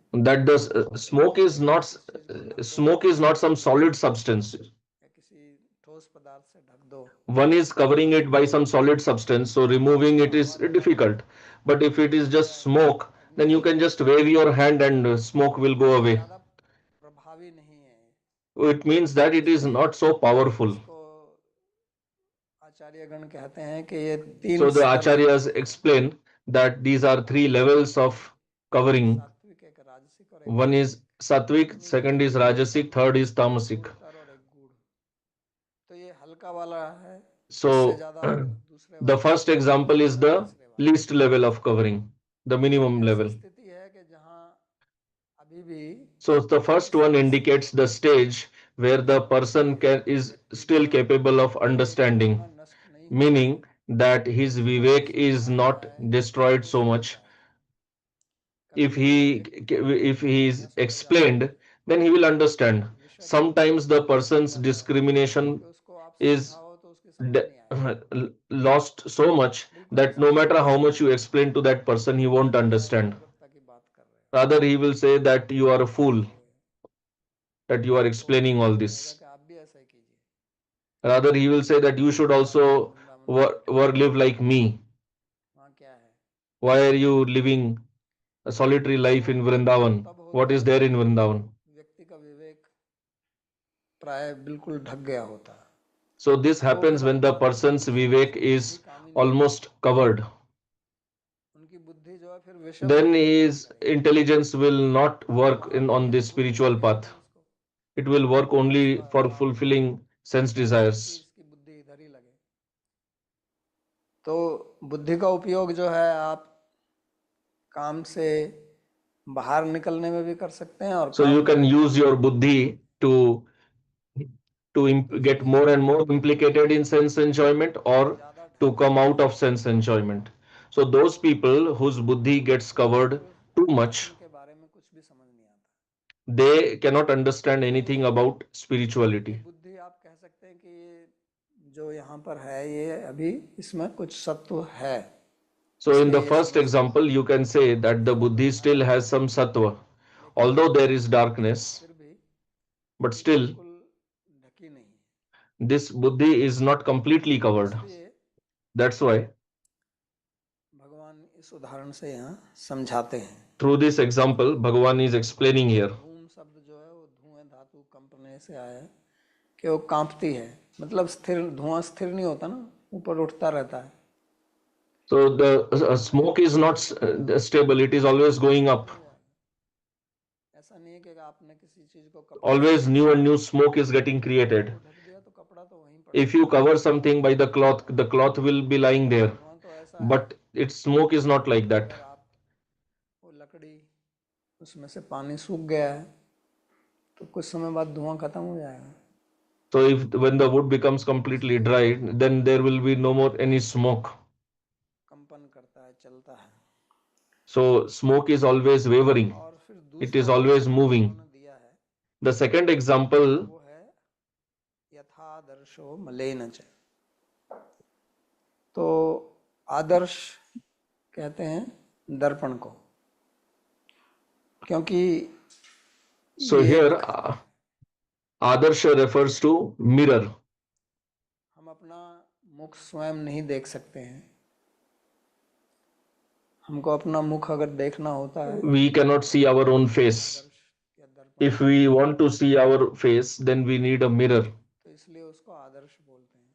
the smoke is लेकिन not आप इस चीज़ को ढक दो smoke is not some solid substance. या किसी ठोस पदार्थ से ढक दो One is covering it by some solid substance, so तो removing उसमें it हवा is ज़्यादा difficult. लगेगी। But if it is जैसे just smoke, अग्नि then you है can just wave your hand and smoke will go तो ये away. ज़्यादा प्रभावी नहीं है। It means that it is इसलिए not so powerful. इसको आचार्यगण कहते हैं कि ये 3 So the स्तर acharyas explain that these are three levels of एक covering. सात्विक, एक राजसिक और एक One is तामसिक। sattvic, यानी कि second is एक rajasic, मध्यम, third is एक tamasic. मधुर स्तर और एक गूढ़। तो ये हल्का वाला है, इससे So ज्यादा फिर दूसरे the वाला, first इससे example is ज्यादा the तीसरे वाला। least level of covering, the तो minimum ऐसी level. स्थिति है कि जहाँ अभी भी So the first इस one दृश्य indicates the stage where the person is व्यक्ति का still capable of Vivek understanding, पूर्ण नष्ट नहीं हुआ है। meaning that his इसको अगर vivek is समझाया not जाए destroyed तो so समझ much. जाएगा। कभी If कभी he Vivek if he is नष्ट हो जाता है, explained, then he will understand. विषय बुद्धि Sometimes the नष्ट हो person's जाता है discrimination कि उसको आप is समझाओ तो उसकी समझ नहीं आएगा। lost so much बिल्कुल that उसकी no matter समझ how से much you बाहर, explain to that person, he won't क्या understand. एकाग्रता की बात कर रहे हो, Rather, he will say that you are a पागल fool, हो गए। that you are तो explaining all वो कहेगा this. कि आप भी ऐसा ही कीजिए। Rather, he will say that you should भगवान ने also वृंदावन में क्या किया, live like me. वहाँ क्या है। Why are you living a solitary तो life in वो Vrindavan? तब What होता is है there जब in Vrindavan? व्यक्ति का विवेक प्राय बिल्कुल ढक गया होता है। So this तो happens फिर when the अपराध person's बुद्धि से vivek उसकी बुद्धि is काम ही नहीं करेगी, almost covered. उनकी बुद्धि जो है फिर विषयों की Then तरफ काम his करेगी, intelligence will not तो work वहां in फिर on ये this धूल spiritual घेरेगी path. उसको, It will work only उसका for काम fulfilling sense चाहिए कि desires. इसकी बुद्धि इधर ही लगे। तो बुद्धि का उपयोग जो है आप काम से बाहर निकलने में भी कर सकते हैं और So काम you में can भी use your कर सकते buddhi हैं। to तो get इसलिए more and more implicated in sense enjoyment or ज़्यादा to ढक come जाना out of sense enjoyment. So तो those people whose buddhi gets उनको covered फिर too शासन much, के बारे में कुछ भी समझ नहीं आता। they cannot understand तो anything about ये spirituality. बुद्धि आप कह सकते हैं कि ये जो यहाँ पर है ये अभी इसमें कुछ सत्व है, So in इसलिए the ये first समझ सकता example, है, you can say that the इसमें कुछ buddhi है, still has some sattva, लेकिन although there is darkness, फिर भी but ये still बिल्कुल ढकी नहीं है। this buddhi is not completely तो covered. इसलिए That's why भगवान इस उदाहरण से यहाँ समझाते हैं। through this example, Bhagavan is explaining ये here. धूम शब्द जो है वो धुएं धातु कंपने से आया है कि वो कांपती है, मतलब स्थिर, धुआं स्थिर नहीं होता ना, ऊपर उठता रहता है। So the smoke is not stable; it is always going up. नहीं जाएगा, ऐसा नहीं है कि आपने किसी चीज को कपड़े से Always ढक new दिया, and new smoke is getting कपड़े created. को ढक दिया तो कपड़ा तो वहीं पड़ा If you रहेगा, cover something by the cloth will be lying there. धुआं तो ऐसा है But its smoke is not like कि that. अगर आप वो लकड़ी उसमें से पानी सूख गया है तो कुछ समय बाद धुआं खत्म हो जाएगा। So if when the wood becomes completely इसलिए dry, then there will be no more any smoke. कंपन करता है, चलता है। So smoke is always wavering. और फिर It दूसरा is जो always उदाहरण moving. उन्होंने दिया है The second example, वो है यथादर्शो मलेन च। तो आदर्श कहते हैं दर्पण को, क्योंकि so ये here दिखाता है, Adarsha refers to mirror. हम अपना मुख स्वयं नहीं देख सकते हैं, हमको अपना मुख अगर देखना होता है We cannot see our own face. आदर्श या दर्पण If से, we want to see our face, then we need a mirror. तो इसलिए उसको आदर्श बोलते हैं।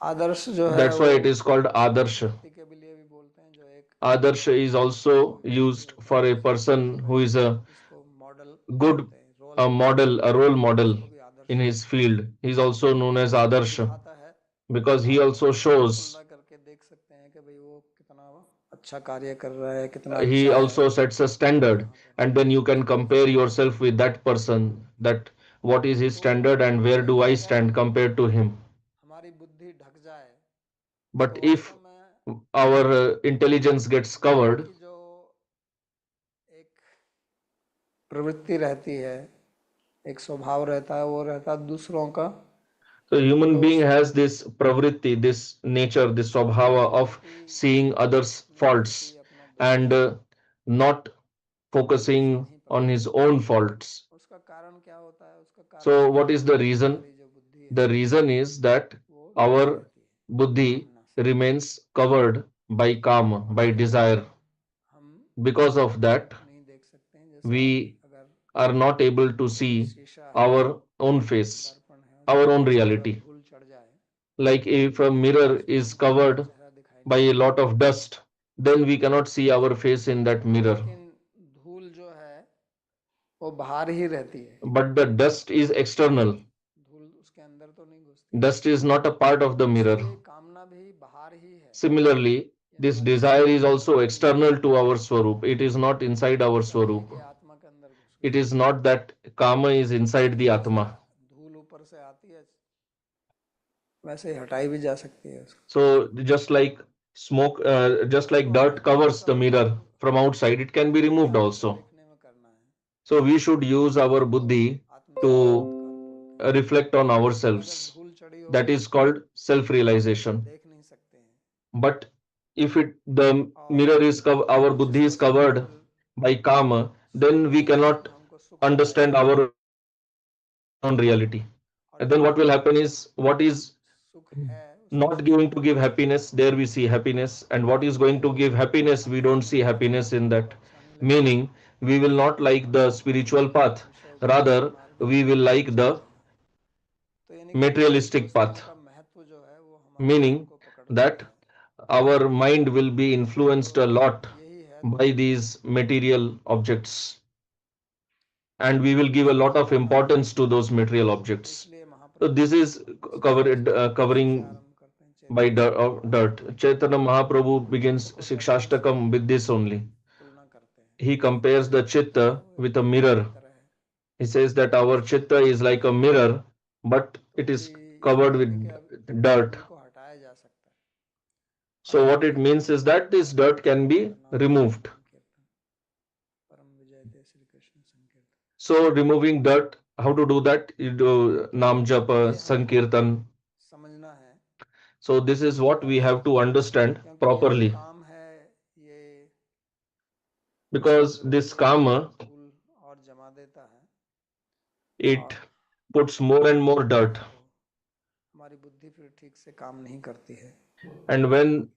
आदर्श जो है That's वो why it is called Adarsha. व्यक्ति के लिए भी बोलते हैं जो एक Adarsha is जो also व्यक्ति used होता for है a उसको भी person जो who है is a जिसको मॉडल good बोलते हैं, role model, a role model उसको भी in आदर्श his बोलते हैं। field. He is also known as क्योंकि वो Adarsha दिखाता है, because he आप also आंख shows, खुला करके देख सकते हैं कि भाई वो कितना अच्छा कार्य कर रहा है, कितना he अच्छा है, also sets a standard, कहाँ पर है, and then you can उसको compare दिखाता है। yourself with that person, that what is his तो standard and where do लेकिन I अगर stand compared to him. हमारी बुद्धि ढक जाए But तो if वास्तव में our intelligence gets बुद्धि covered, की जो एक प्रवृत्ति रहती है, एक स्वभाव रहता है, वो रहता है दूसरों का so human being दोष has this pravritti, this nature, this अपनी swabhava of गलती, seeing others' अपनी faults गलती, अपना दोष and not हमेशा focusing नहीं on पकड़ता his है। own faults. उसका कारण क्या होता है? उसका कारण So, ये what है is the कि reason? हमारी जो बुद्धि है The reason is that वो ढकी our रहती है buddhi कामना से, remains covered by kama, और by इसलिए desire. हम Because of अपना that, मुख नहीं देख सकते हैं। जैसा we अगर are not able to कोई see शीशा है, our own face, दर्पण है, उस our पर own बहुत ज़्यादा reality. धूल चढ़ जाए Like if a तो mirror उसमें is हमको अपना covered चेहरा दिखाई by नहीं a देता। lot of dust, then we cannot see our face in that mirror. लेकिन धूल जो है वो बाहर ही रहती है, But the dust is external. धूल उसके अंदर तो नहीं घुसती। Dust is not a part of the mirror. इसलिए कामना भी बाहर ही है, Similarly, ये this हमारे desire स्वरूप is के also अंदर नहीं है। external to our swarup. It is not inside our ऐसा नहीं है swarup. कि आत्मा के अंदर घुस It गई, is not that kama is inside the जैसा atma. धूल ऊपर से आती है वैसे ही हटाई भी जा सकती है उसको। So just like smoke, just परंतु like dirt हमें थोड़ा covers सा the mirror उपयोग from outside, it can be removed ध्यान से also. देखने में करना है, So we should use our जिसको buddhi आत्म to साक्षात्कार बोलते हैं। reflect on लेकिन अगर ourselves. धूल चढ़ी That होगी is called तो हम self-realization. देख नहीं सकते हैं, But if the और mirror is our जिस buddhi is वस्तु को covered by kama, सुख then we मिलेगा, cannot हमको सुख understand पाएगा, our own reality. And then what will happen is, what is सुख है उसमें not सुख going to नहीं give है, happiness, there we see happiness, and what is going to give happiness, we don't see happiness in that. परेशानी लगती है, Meaning, we will not like the spiritual path, विषयों के rather मार्ग we में will like the चलते हैं। तो यानी कि विषय की materialistic वस्तुओं path, का महत्व जो है वो हमारे मन meaning को पकड़ that लेता है। our mind will be influenced a तो lot यही है by तो these material objects, and we will give a इसको lot हम of बताते हैं। importance to those material तो objects. इसलिए So महाप्रभु this is शिक्षा से covering आरंभ करते हैं by Chaitanya dirt. Chaitanya Mahaprabhu begins को balance Shikshashtakam with this only. तुलना करते हैं He कि हमारी compares the जो बुद्धि है chitta वो एक with a मिट्टी की mirror. तरह है, He says that our इसको chitta is like a mirror, but तो it is अभी इसका covered ये है कि अब with dirt. इनको हटाया जा सकता है। और So हम what it आगे means is that this dirt can be नाम जप removed. संकीर्तन परम विजय ते श्री कृष्ण संकीर्तन, So removing dirt, how to do that? You do Nam Japa, ये हमको Sankirtan. समझना है So this is अच्छी what तरह we से, have to understand क्योंकि ये जो properly, काम है ये because अंदर this अंदर karma, धूल और जमा देता है it और puts more and more dirt. तो हमारी बुद्धि फिर ठीक से काम नहीं करती है। And when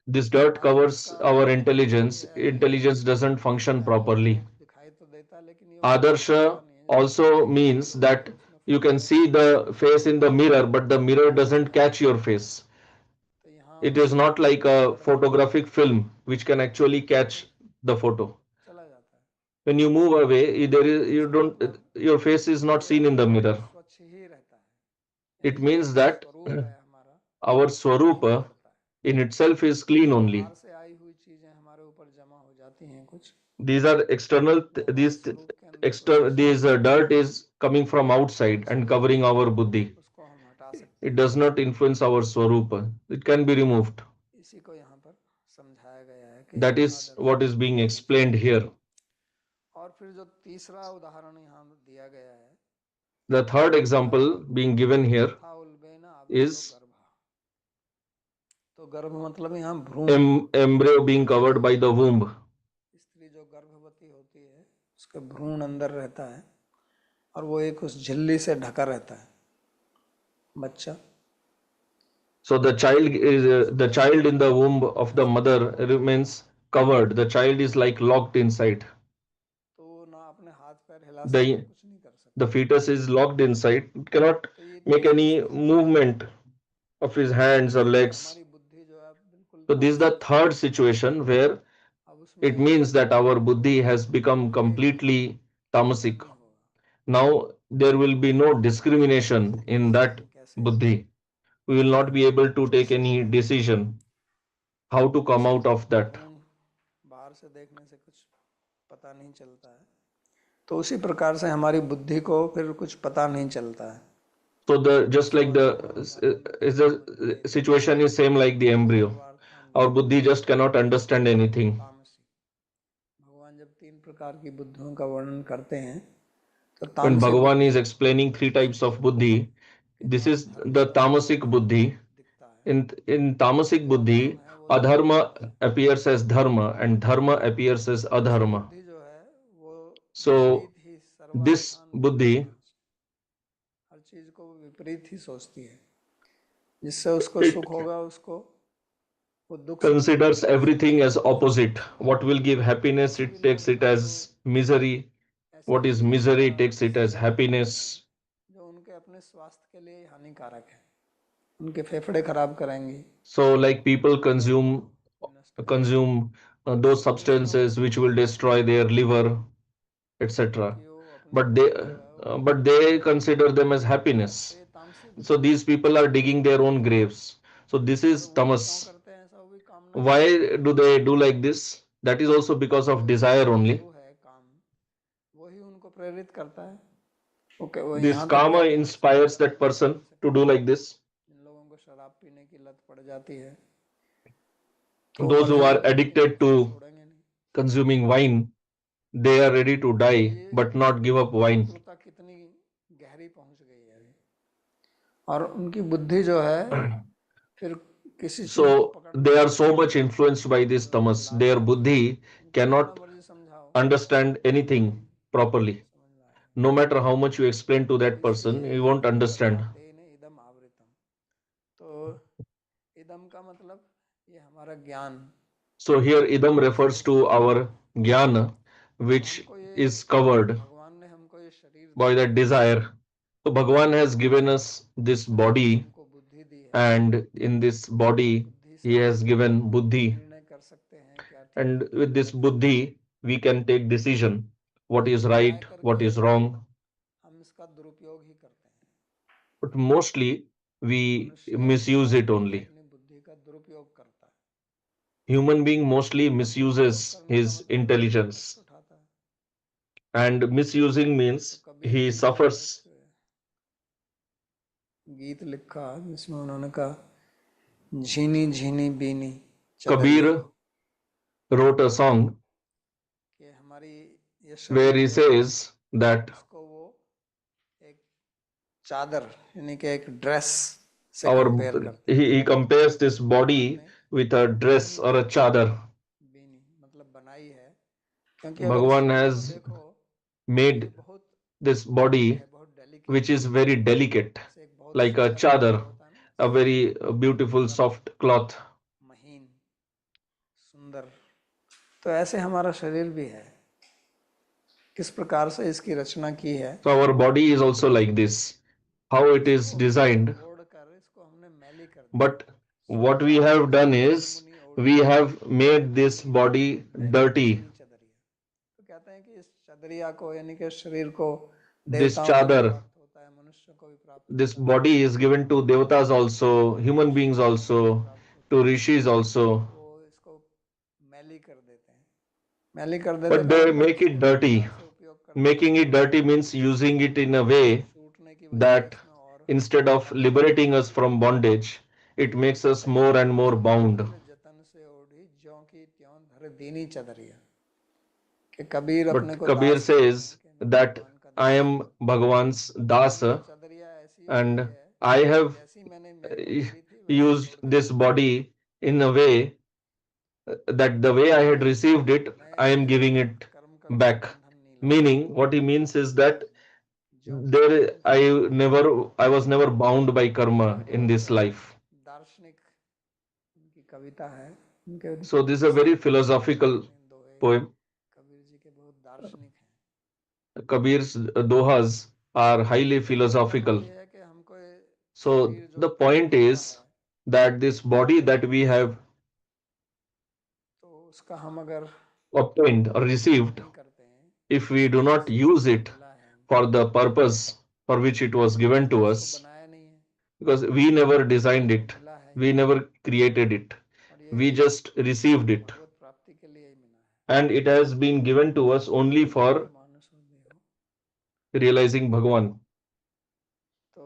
this dirt Adarsh covers का our मतलब यही intelligence, है कि intelligence doesn't function चाहे वो properly. दिखाई तो देता है लेकिन ये उतना चमकता Adarsha नहीं है, जैसे also शीशे में means देखते हैं that तो उसमें you फुल can रहता see है, the face in the mirror, but the mirror doesn't catch your face. तो यहाँ It is not like a गड़बड़ रहता है, photographic film which can actually तो फिर catch the photo. चला जाता है। When you move away, there तो is you इसका don't मतलब your face is not ये seen in the हमारा mirror. स्वच्छ ही रहता है, It यानी जो means that स्वरूप है हमारा our वो नहीं swarupa बिगड़ता है। in itself is clean only. बाहर से आई हुई चीजें हमारे ऊपर जमा हो जाती हैं कुछ, These are external, लेकिन हमारे these स्वरूप के अंदर कोई extra, कुछ नहीं these है, dirt is coming from outside and इसलिए covering our buddhi. उसको हम हटा सकते It हैं। does not influence our swarupa. It can be removed. इसी को यहाँ पर समझाया गया है कि That is आदर्श what को is being हटाना चाहिए। explained here. और फिर जो तीसरा उदाहरण यहाँ दिया गया है, The third यथा example being given here यथा उल्बेन आवृतो is गर्भ, तो गर्भ मतलब यहाँ भ्रूण, embryo being covered by the womb. स्त्री जो गर्भवती होती है उसका भ्रूण अंदर रहता है और वो एक उस झिल्ली से ढका रहता है बच्चा। So the child in the womb of the mother remains covered. The child is like locked inside. तो वो ना अपने हाथ पैर हिला सकता है, The कुछ नहीं कर the सकता। fetus is locked inside. It cannot तो ये make तीसरी any स्थिति है movement of his hands or कि legs. हमारी बुद्धि जो है बिल्कुल So this is the तामसिक है। third situation where अब it उसमें means that our buddhi has become Vivek completely पैदा tamasic. नहीं होगा, Now there will be no discrimination in that कि कैसे buddhi. We will not be able to take कैसे any decision how to come जैसे out of that. भ्रूण बाहर से देखने से कुछ पता नहीं चलता है, तो उसी प्रकार से हमारी बुद्धि को फिर कुछ पता नहीं चलता है। So the just like the is the सर्वार्थान्विते situation is same like the embryo. Our सर्वार्थान्विते buddhi just cannot understand anything. तामसी, भगवान जब तीन प्रकार की बुद्धियों का वर्णन करते हैं तो When तामसिक Bhagavan is बुद्धि explaining three types of buddhi, के this द्वारा is धर्म the कर्म tamasic अधर्म buddhi. दिखता है, In tamasic जो अधर्म buddhi, है वो धर्म adharma दिखता है। appears as dharma and dharma appears as तामसिक adharma. बुद्धि जो है वो So विपरीत ही this सर्वार्थान buddhi विपरीतांश, हर चीज को वो विपरीत ही सोचती है, जिससे उसको it सुख होगा उसको वो दुख समझेगी, considers जिससे everything दुख as होगा उसको opposite. सुख What समझेगी। will give happiness, ऐसे भी it takes लोग it हैं जो as misery. ऐसी What is बुद्धियों का misery, takes it as seven करते हैं happiness. जो उनके अपने स्वास्थ्य के लिए हानिकारक है, उनके फेफड़े खराब करेंगी, So like people लिवर को consume नष्ट करेंगी। consume those तो कुछ लोग substances which will destroy their liver, etc. कि वो अपनी But they बुद्धि जो है वो but they consider them as तो happiness. ये तामसिक So बुद्धि these है। people are digging their own graves. So this और is वो क्यों tamas. करते हैं ऐसा, वो भी कामना के Why कारण, do they do like this? That is also because जो of इनका desire only. हेतु है काम, वही उनको प्रेरित करता है। ओके, वो This यहाँ तक karma कहते हैं कि सब inspires कर्म that त्याग कर person to सकते do हैं। like this. जिन लोगों को शराब पीने की लत पड़ जाती है तो वो Those मर who are जाएंगे लेकिन addicted नशा to छोड़ेंगे नहीं। consuming wine, they are ready to तो die ये but not give up wine. शत्रुता कितनी गहरी पहुंच गई है अभी, और उनकी बुद्धि जो है फिर किसी चीज को So पकड़ नहीं they are पाती so है, much influenced by this जो उनकी tamas. लात Their मारती है, buddhi उनको जितना cannot मर्जी समझाओ understand वो anything नहीं properly. समझ में आएगा। No matter how much you explain to तो that person, इसलिए he ये won't understand. आतेन इदम आवृतम, तो इदम का मतलब ये हमारा ज्ञान। So here idam refers to our jnana, तो which हमको ये is covered भगवान ने हमको ये शरीर by दिया that है, desire. So Bhagavan has given us this शरीर में body, हमको बुद्धि दी है, and in this body बुद्धि से he हम has given buddhi, निर्णय कर सकते हैं क्या ठीक and है क्या with this गलत है। buddhi we can take decision what is अन्याय right, what करके is wrong. हम इसका दुरुपयोग ही करते हैं। But mostly we मनुष्य misuse अन्याय it करके only. अपनी बुद्धि का दुरुपयोग करता है, Human being mostly और दुरुपयोग misuses करने का his मतलब है उसका कष्ट intelligence, उठाता है। and misusing तो means कबीर he जी ने suffers. एक गीत लिखा जिसमें उन्होंने कहा झीनी झीनी बीनी चदरिया, Kabir wrote a song कि हमारी ये where शरीर he जो है says that उसको वो एक चादर यानी कि एक ड्रेस से our कंपेयर करते हैं। he compares this भगवान body ने with a dress झीनी or a झीनी chadar. बीनी मतलब बनाई है, क्योंकि अगर Bhagavan शरीर को has देखो तो ये made बहुत this बारीक body है, बहुत डेलिकेट which है, is very delicate, जैसे एक बहुत like a सुंदर कपड़ा chadar, होता है ना, a very beautiful नरम soft cloth. महीन सुंदर, तो ऐसे हमारा शरीर भी है। किस प्रकार से इसकी रचना की है, So our body is also like this, how it is इसको designed. ओढ़ कर इसको हमने मैली कर दिया But है। what we सोमवार have done जैसे ऋषि is मुनि we ओढ़ते हैं, have made this body बोले dirty. झीनी चदरिया, तो कहते हैं कि इस चदरिया को यानी कि शरीर को This देवताओं को भी chadar, प्राप्त होता है, मनुष्य को भी प्राप्त this होता है, body is given to devatas also, human Rishi beings मुनियों को भी also, प्राप्त to होता है। rishis also. वो इसको मैली कर देते हैं, मैली कर देते But का they मतलब make इसको it इस प्रकार dirty. से उपयोग करते हैं Making it dirty means using it in a way छूटने की वजह से that इसमें और instead of बंधन होता liberating है। us from bondage, it तो makes us कहते हैं more and more bound. Kabir जतन से ओढ़ी ज्यों की त्यों धर दीनी चदरिया, कि कबीर अपने But को Kabir दास कहते हैं says कि मैं that भगवान का I दास am हूँ, Bhagavan's और ये Dasa, चदरिया ऐसी ओढ़ी and है I कि have जैसी मैंने मेरे को मिली थी वैसी used छोड़ के this चली गई। body in a way that the way I had received it, मैं I am इसमें giving it कर्म का कोई back. बंधन नहीं लगाता, Meaning, what he means is that ज्यों की there त्यों धर दीनी चदरिया। I was never bound by karma ये in बहुत this life. दार्शनिक उनकी कविता है, उनके So this is a very साहित्य जो है philosophical अपने दोहे poem. कबीर जी के बहुत दार्शनिक हैं। Kabir's dohas are highly तो कहने का मतलब philosophical. ये है कि हमको ये So शरीर जो the प्राप्त point हुआ is है, that this body that we have तो उसका हम अगर obtained or उपयोग received, नहीं करते हैं, if we do जिस not उद्देश्य के use लिए it मिला है for हमको, the purpose for which it क्योंकि was हमने given तो to इसको us, बनाया नहीं है, because we never ये designed हमको it, मिला है we he, never created it, और ये we just received it, भगवत प्राप्ति के लिए ही मिला है। and it has been given to us only Dhruv for मानुष देहो, realizing Bhagavan. तो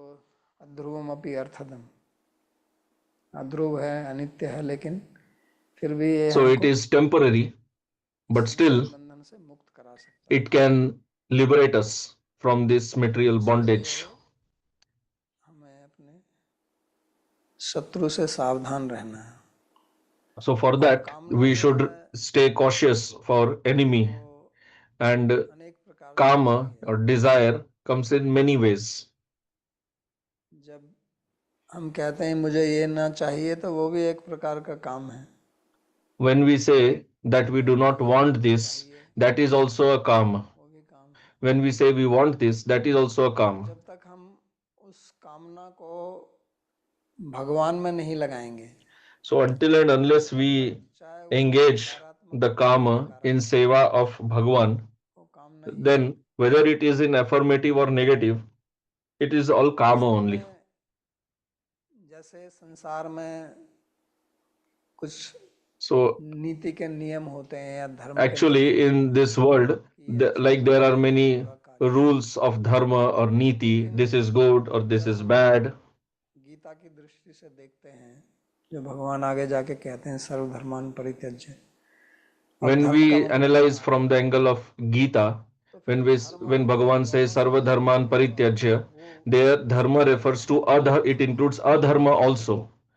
अध्रुवम अपि अर्थदम, अध्रुव है, अनित्य है, लेकिन फिर भी ये So it हमको is temporary, but संसार still बंधन से मुक्त करा सकता है। it can liberate us from this material इसके bondage. लिए हमें अपने शत्रु से सावधान रहना है, So for और that, कामना we जो है should stay cautious for enemy, वो and अनेक प्रकार से आती karma है। or desire comes in many ways. जब हम कहते हैं मुझे ये ना चाहिए, तो वो भी एक प्रकार का काम है। When we say that we do हमें not ये want नहीं this, चाहिए, that is also a karma. वो भी काम है। When we say we want this, that is also a और karma. जब तक हम उस कामना को भगवान में नहीं लगाएंगे, So until and unless तब तक we चाहे उसमें engage सकारात्मक the हो या karma in नकारात्मक हो, seva of Bhagavan, वो काम नहीं then आएगी। whether it is in affirmative or negative, it is all karma वास्तव only. में जैसे संसार में कुछ So नीति के नियम होते हैं या धर्म के नियम actually होते in हैं this world, कि ये अच्छा like there कार्य are है, ये many बुरा कार्य है, rules of dharma or niti, लेकिन this is good or this जब is हम bad. गीता की दृष्टि से देखते हैं, जो भगवान आगे जाके कहते हैं सर्वधर्मान परित्यज्य, और When धर्म का we मतलब analyze समाज, from the angle of Gita, तो फिर when we धर्म when अर्थ Bhagavan says दोनों से sarva dharman जो parityajya, वो there dharma उसमें refers to adha, it includes adharma also.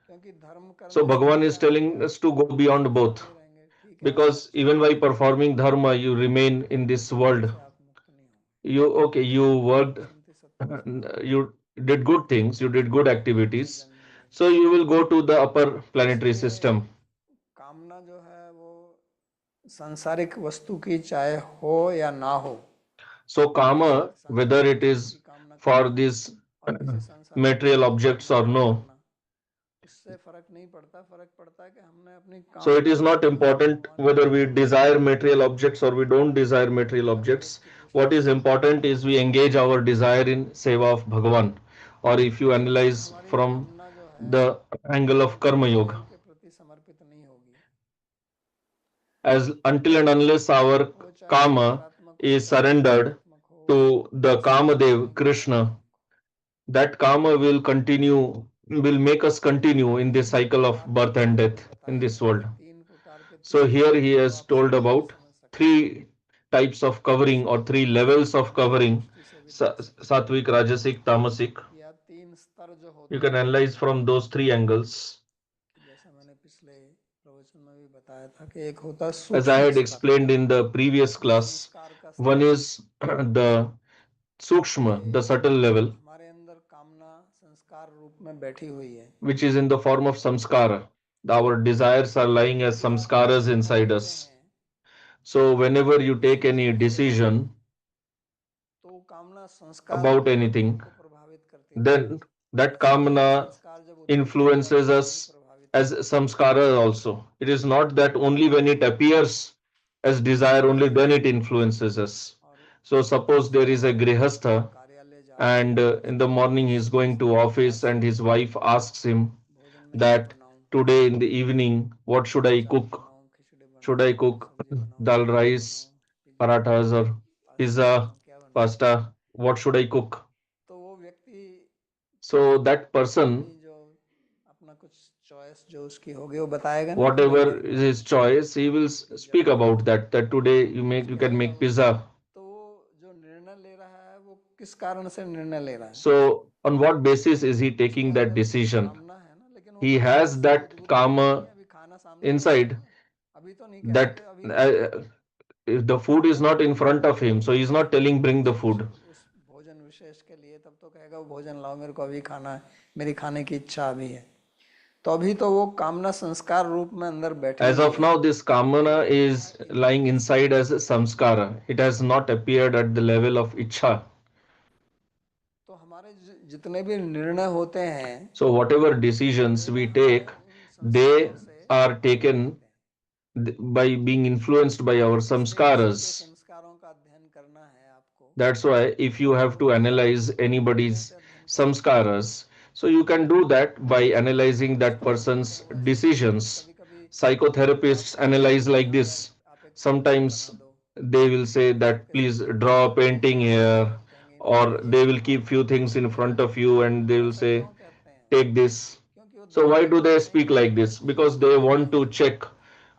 क्योंकि धर्म So करने से Bhagavan is क्या है, telling क्या us to go beyond संसार both, में ही रहेंगे, ठीक है, आप because अच्छा even काम by करेंगे performing dharma you remain in लेकिन this बंधन world. से आप मुक्त नहीं होंगे। you worked, चिंति सत्पुरुष भाव you did good things, you did good दूसरे activities, जन्म में। so you will go to the upper तो planetary इसलिए system. कामना जो है वो सांसारिक वस्तु की चाहे हो या ना हो, So किसी karma, whether सांसारिक it वस्तु is की कामना for करना these और किसी सांसारिक material वस्तु की objects कामना or ना no, करना, उससे फर्क नहीं पड़ता। फर्क पड़ता है कि हमने अपनी so it कामना is को not जो है important भगवान के whether we चरणों में desire material objects or we don't desire material her objects. व्यक्ति What पुरुषार्थ is से करना important is we engage our desire in seva of Bhagavan. Or if you जब तक analyze हमारी from कामना जो है the angle of karma Bhagavad yoga, प्रेम के प्रति समर्पित नहीं होगी, as until and unless our वो चाहे karma सकारात्मक हो is चाहे surrendered नकारात्मक हो, to the उससे फर्क नहीं Kamadev पड़ता है Krishna, भगवान को। that karma will continue, will make us continue in this cycle of यहाँ पे birth and कृष्ण ने death in बताया this world. कि तीन प्रकार के So तीन here he कवरिंग जो has आप told सहज about समझ सकते हैं। three types of covering or three सात्विक levels of राजसिक covering, दृष्टि से भी देख सकते हैं, sattvic, rajasic, tamasic. या तीन स्तर जो You होते can हैं analyze from those three angles. कि जैसा मैंने पिछले प्रवचन में भी बताया था कि एक होता है As I सूक्ष्म had स्तर, explained in the previous वो class, संस्कार का one स्तर है is the कि sukshma, the subtle level, हमारे अंदर कामना संस्कार रूप में बैठी हुई है, which is in the form of samskara. Our desires are lying जब as भी आप कोई samskaras निर्णय inside लेते us. हैं So whenever you किसी take भी any निर्णय लेते हैं decision तो कामना संस्कार about anything, को प्रभावित करती रहती then है, that फिर वही kamana संस्कार जब उत्पन्न होता है influences तो वही us प्रभावित as करता है। samskara also. It is not that only when it appears as desire, only then it influences us. और So suppose there is a वो grihastha कार्यालय जाता and है तो in the उसकी morning he is going to स्त्री office आज and his wife asks him भोजन में क्या that बनाऊं, today in the evening what should I chaat cook? बनाऊं, खिचड़ी Should I बनाऊं, पूरी cook सब्जी बनाऊं, dal पराठा rice, बनाऊं, पिज्जा parathas बनाऊं, or पास्ता pizza, बनाऊं, क्या बनाऊं। pasta? What should I cook? तो वो व्यक्ति So that अपनी person, जो अपना कुछ चॉइस जो उसकी होगी वो बताएगा ना कि मैं whatever ये is his बनाऊंगा, choice, he will pizza speak about बनाऊंगा, that. That today कुछ you can कहेगा make वो। pizza. तो वो जो निर्णय ले रहा है वो किस कारण से निर्णय ले रहा है, So on what basis is he उसके taking that अंदर decision? कामना है ना, लेकिन वो He कामना has उससे that बुद्धबुद्ध नहीं है कि karma अभी खाना सामने रखा है inside, ना, अभी तो नहीं कह रहा that कि अभी खाना है। if the food is not in front of him, so he's not telling bring the food. उस भोजन विशेष के लिए तब तो कहेगा वो भोजन लाओ मेरे को अभी खाना है, मेरी खाने की इच्छा अभी है। तो अभी तो वो कामना संस्कार रूप में अंदर बैठी As हुई of है। now, this kamana is lying inside as samskara. It has not appeared at the level of ichha. तो हमारे जितने भी निर्णय होते हैं So whatever decisions निर्णय we हमारे take, उन they संस्कारों से are प्रेरित taken होते हैं। by being influenced by our इसलिए किसी के samskaras. संस्कारों का अध्ययन करना है आपको That's why if you have तो to भी आप analyze anybody's कैसे अध्ययन कर सकते हैं, samskaras, so you can do that by analyzing that person's तो वैसे ही decisions. कभी कभी Psychotherapists आपको बोलते analyze हैं कि like हाँ this. आप एक पेंटिंग बना Sometimes दो, they will say तो that आपके please सामने draw a पेंटिंग painting रखेंगे here, और कहेंगे इनमें or ये they will भाव keep few है, things in ये front है। of you and they will ऐसा say क्यों कहते हैं? take this. क्योंकि वो So why देखते do ही they देखते हैं speak कि like आपका this? जिस Because they निर्णय want लेने to से check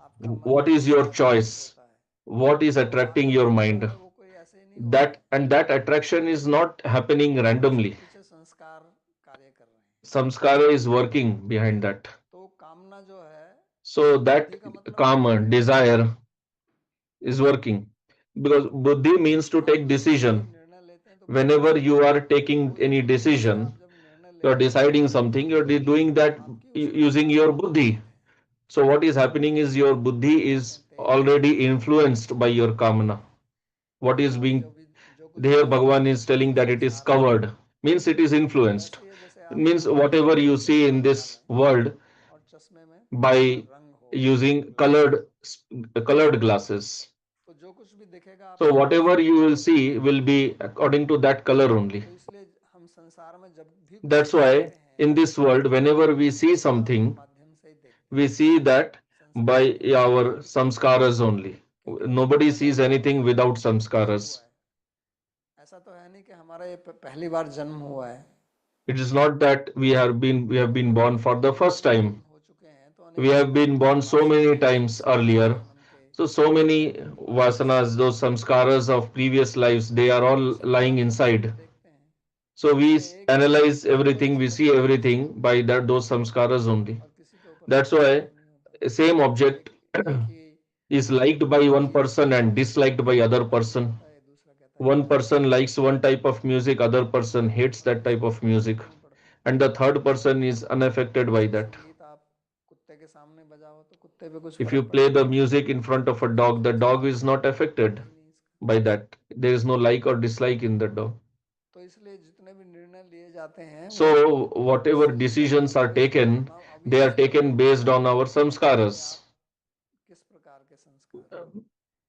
आपका मन what is your जिससे आकर्षित choice, होता है, what is वो attracting your आकर्षण जो mind. है वो कोई ऐसे ही नहीं हो रहा That है, and that attraction is not happening उसके randomly. पीछे संस्कार कार्य कर रहे हैं। Samskara is working behind that. तो कामना जो है, So बुद्धि that का मतलब बुद्धि karma, है ना, desire is working. Because buddhi means to तो आप take जब भी कोई decision. निर्णय लेते हैं तो बुद्धि Whenever से you लेते are हैं, taking उस any बुद्धि से decision, आप जब निर्णय you are लेते हैं deciding something, you are doing तो that आपकी उस using कामना your को आप buddhi. देखते हैं, So what is happening is your buddhi जिसे is कहते हैं already influenced by your kamana. What is और being जो कुछ भी there, आप Bhagavan is देखते हैं telling वो that it is संसार है। covered, means it is influenced. वैसे ही है जैसे It आप means आंख whatever में you see चश्मा in लगा this लें world और चश्मे में कोई सा by रंग हो, using ग्लासेस, colored glasses. तो जो कुछ भी दिखेगा So आपको whatever उसी you रंग will का दिखेगा। see will be according to that color only. तो इसलिए हम संसार में जब भी कुछ That's देखते why हैं in this world, whenever we see संस्कारों के something, माध्यम से ही देखते we हैं, see that संस्कार by के माध्यम से our ही देखते हैं, samskaras only. क्योंकि वो तो Nobody बहुत sees जन्मों anything में without किया हुआ samskaras. है। ऐसा तो है नहीं कि हमारा ये पहली बार जन्म हुआ है, It is not that we have been born for the जितने first भी जन्म time. हो चुके हैं तो We अनेकों have जन्म been के born so वासना many के times संस्कारों earlier. जन्म के So many वासना से vasanas, हम those देखते हैं, samskaras of previous lives, they are all उसी के lying माध्यम से हम inside. देखते हैं। So we इसलिए एक व्यक्ति analyze किसी के ऊपर everything, we see चिपक नहीं everything सकता by that those samskaras only. और किसी के ऊपर That's चिपकना why भी नहीं होता। same object एक एक ही is liked by one व्यक्ति person and disliked by other एक person. कहता है दूसरा कहता One person likes one type of music, other person hates that type of music, and the third person is unaffected by that. संगीत आप कुत्ते के सामने बजाओ तो कुत्ते पे कुछ If you फर्क play पड़ेगा the नहीं, music in front of a dog, the dog is not affected ही नहीं इसका। by that. There is no like or dislike in the dog. तो इसलिए जितने भी निर्णय लिए जाते हैं वो So, whatever उसी decisions संगत are पे जो taken, अपना अभी they are इस पर taken निर्भर based on करता our है कि samskaras. आप किस प्रकार के संस्कार हैं।